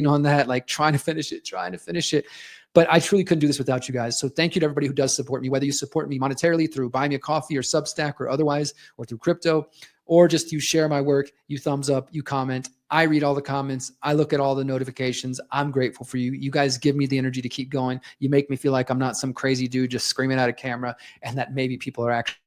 on that, like trying to finish it. But I truly couldn't do this without you guys. So thank you to everybody who does support me, whether you support me monetarily through Buy Me a Coffee or Substack or otherwise, or through crypto, or just you share my work, you thumbs up, you comment. I read all the comments. I look at all the notifications. I'm grateful for you. You guys give me the energy to keep going. You make me feel like I'm not some crazy dude just screaming at a camera, and that maybe people are actually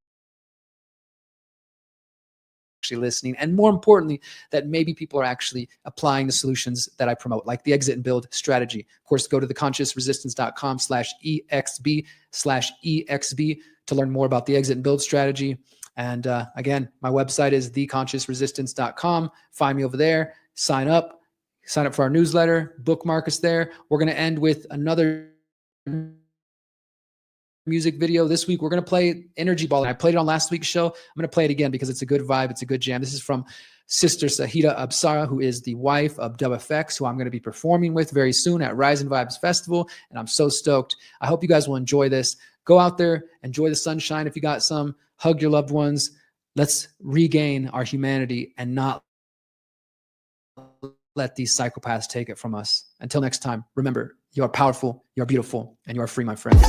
listening, and more importantly, that maybe people are actually applying the solutions that I promote, like the exit and build strategy. Of course, go to theconsciousresistance.com/EXB to learn more about the exit and build strategy. And again, my website is theconsciousresistance.com. Find me over there, sign up for our newsletter, bookmark us there. We're going to end with another music video. This week, we're going to play Energy Ball. I played it on last week's show. I'm going to play it again because it's a good vibe. It's a good jam. This is from Sister Sahida Absara, who is the wife of Dub FX, who I'm going to be performing with very soon at Rise and Vibes Festival. And I'm so stoked. I hope you guys will enjoy this. Go out there, enjoy the sunshine if you got some. Hug your loved ones. Let's regain our humanity and not let these psychopaths take it from us. Until next time, remember, you are powerful, you are beautiful, and you are free, my friends.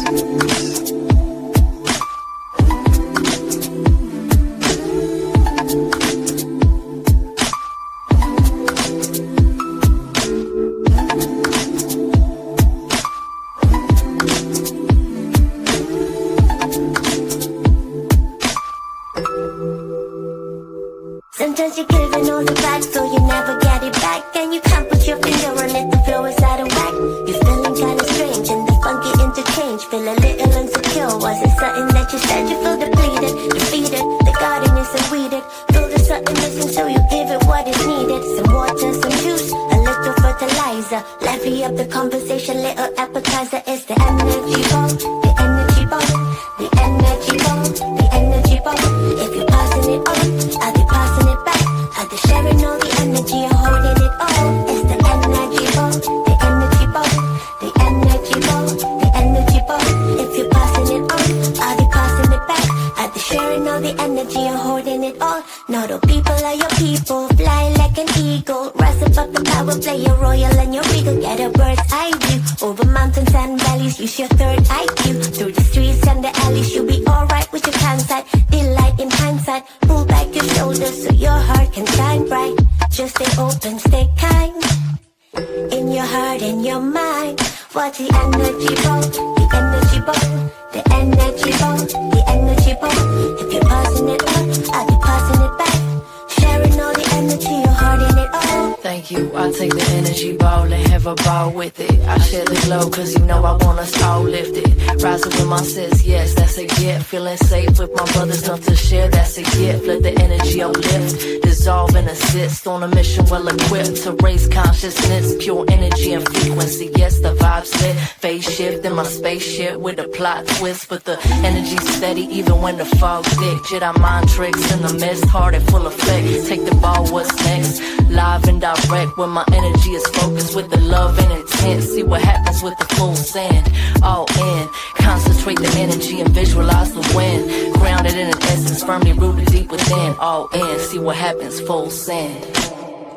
Sometimes you're given all the facts, so you never get it back. And you can't put your finger on it, the flow is out of whack. You're feeling kinda strange in the funky interchange. Feel a little insecure, was it something that you said? You feel depleted, defeated, the garden isn't weeded. Feel there's something missing, so you give it what is needed. Some water, some juice, a little fertilizer. Lively up the conversation, little appetizer. It's the energy ball, the energy ball, the energy ball, the energy ball. If you're passing it on, I'll be passing it back. I'll be sharing all the energy and holding it all. It's the energy ball, the energy ball, the energy ball, the energy ball. If you're passing it on, I'll be passing it back. I'll be sharing all the energy and holding it all. Not all people are your people, fly like an eagle. Rise above the power, play your royal and your regal. Get a bird's eye view over mountains and valleys. Use your third IQ through the streets and the alleys. You'll be alright with your hindsight, delight in hindsight. Pull back your shoulders so your heart can shine bright. Just stay open, stay kind. In your heart and your mind, watch the energy ball, the energy ball, the energy ball, the energy ball. If you're passing it on, I'll be passing it back. Sharing all the energy, your heart in it all. Thank you, I take the energy ball and have a ball with it. I share the glow cause you know I want us all lifted. Rise up with my sis, yes, that's a gift. Feeling safe with my brothers, enough to share, that's a gift. Let the energy uplift, dissolve and assist. On a mission well equipped to raise consciousness. Pure energy and frequency, yes, the vibe's lit. Phase shift in my spaceship with a plot twist. But the energy's steady even when the fog thick. Jedi mind tricks in the mist, hard and full effect. Take the ball, what's next? Live and direct when my energy is focused with the love and intent. See what happens with the full sand. All in, concentrate the energy and visualize the wind. Grounded in an essence, firmly rooted deep within. All in, see what happens, full sand.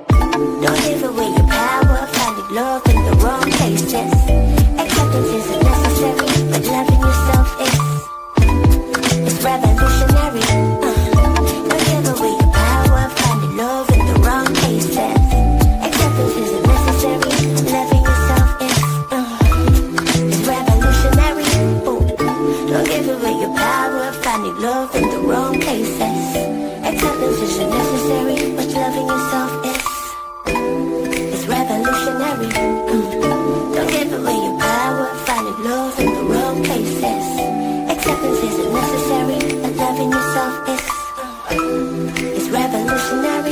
Don't give away your power, finding love in the wrong places. Acceptance isn't necessary, but loving yourself is. It's revolutionary. Don't give away your power, finding love in the wrong places. Acceptance isn't necessary, loving yourself is. Don't give away your power, finding love in the wrong places. Acceptance isn't necessary, but loving yourself is revolutionary. Don't give away your power, finding love in the wrong places. Acceptance isn't necessary, but loving yourself is revolutionary.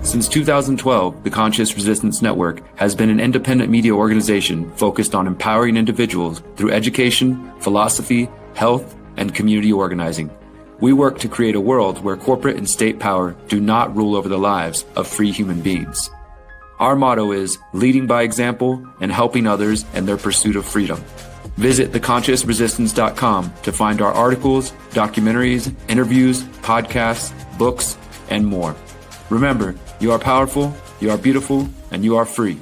Since 2012, the Conscious Resistance Network has been an independent media organization focused on empowering individuals through education, philosophy, health, and community organizing. We work to create a world where corporate and state power do not rule over the lives of free human beings. Our motto is leading by example and helping others in their pursuit of freedom. Visit theconsciousresistance.com to find our articles, documentaries, interviews, podcasts, books, and more. Remember, you are powerful, you are beautiful, and you are free.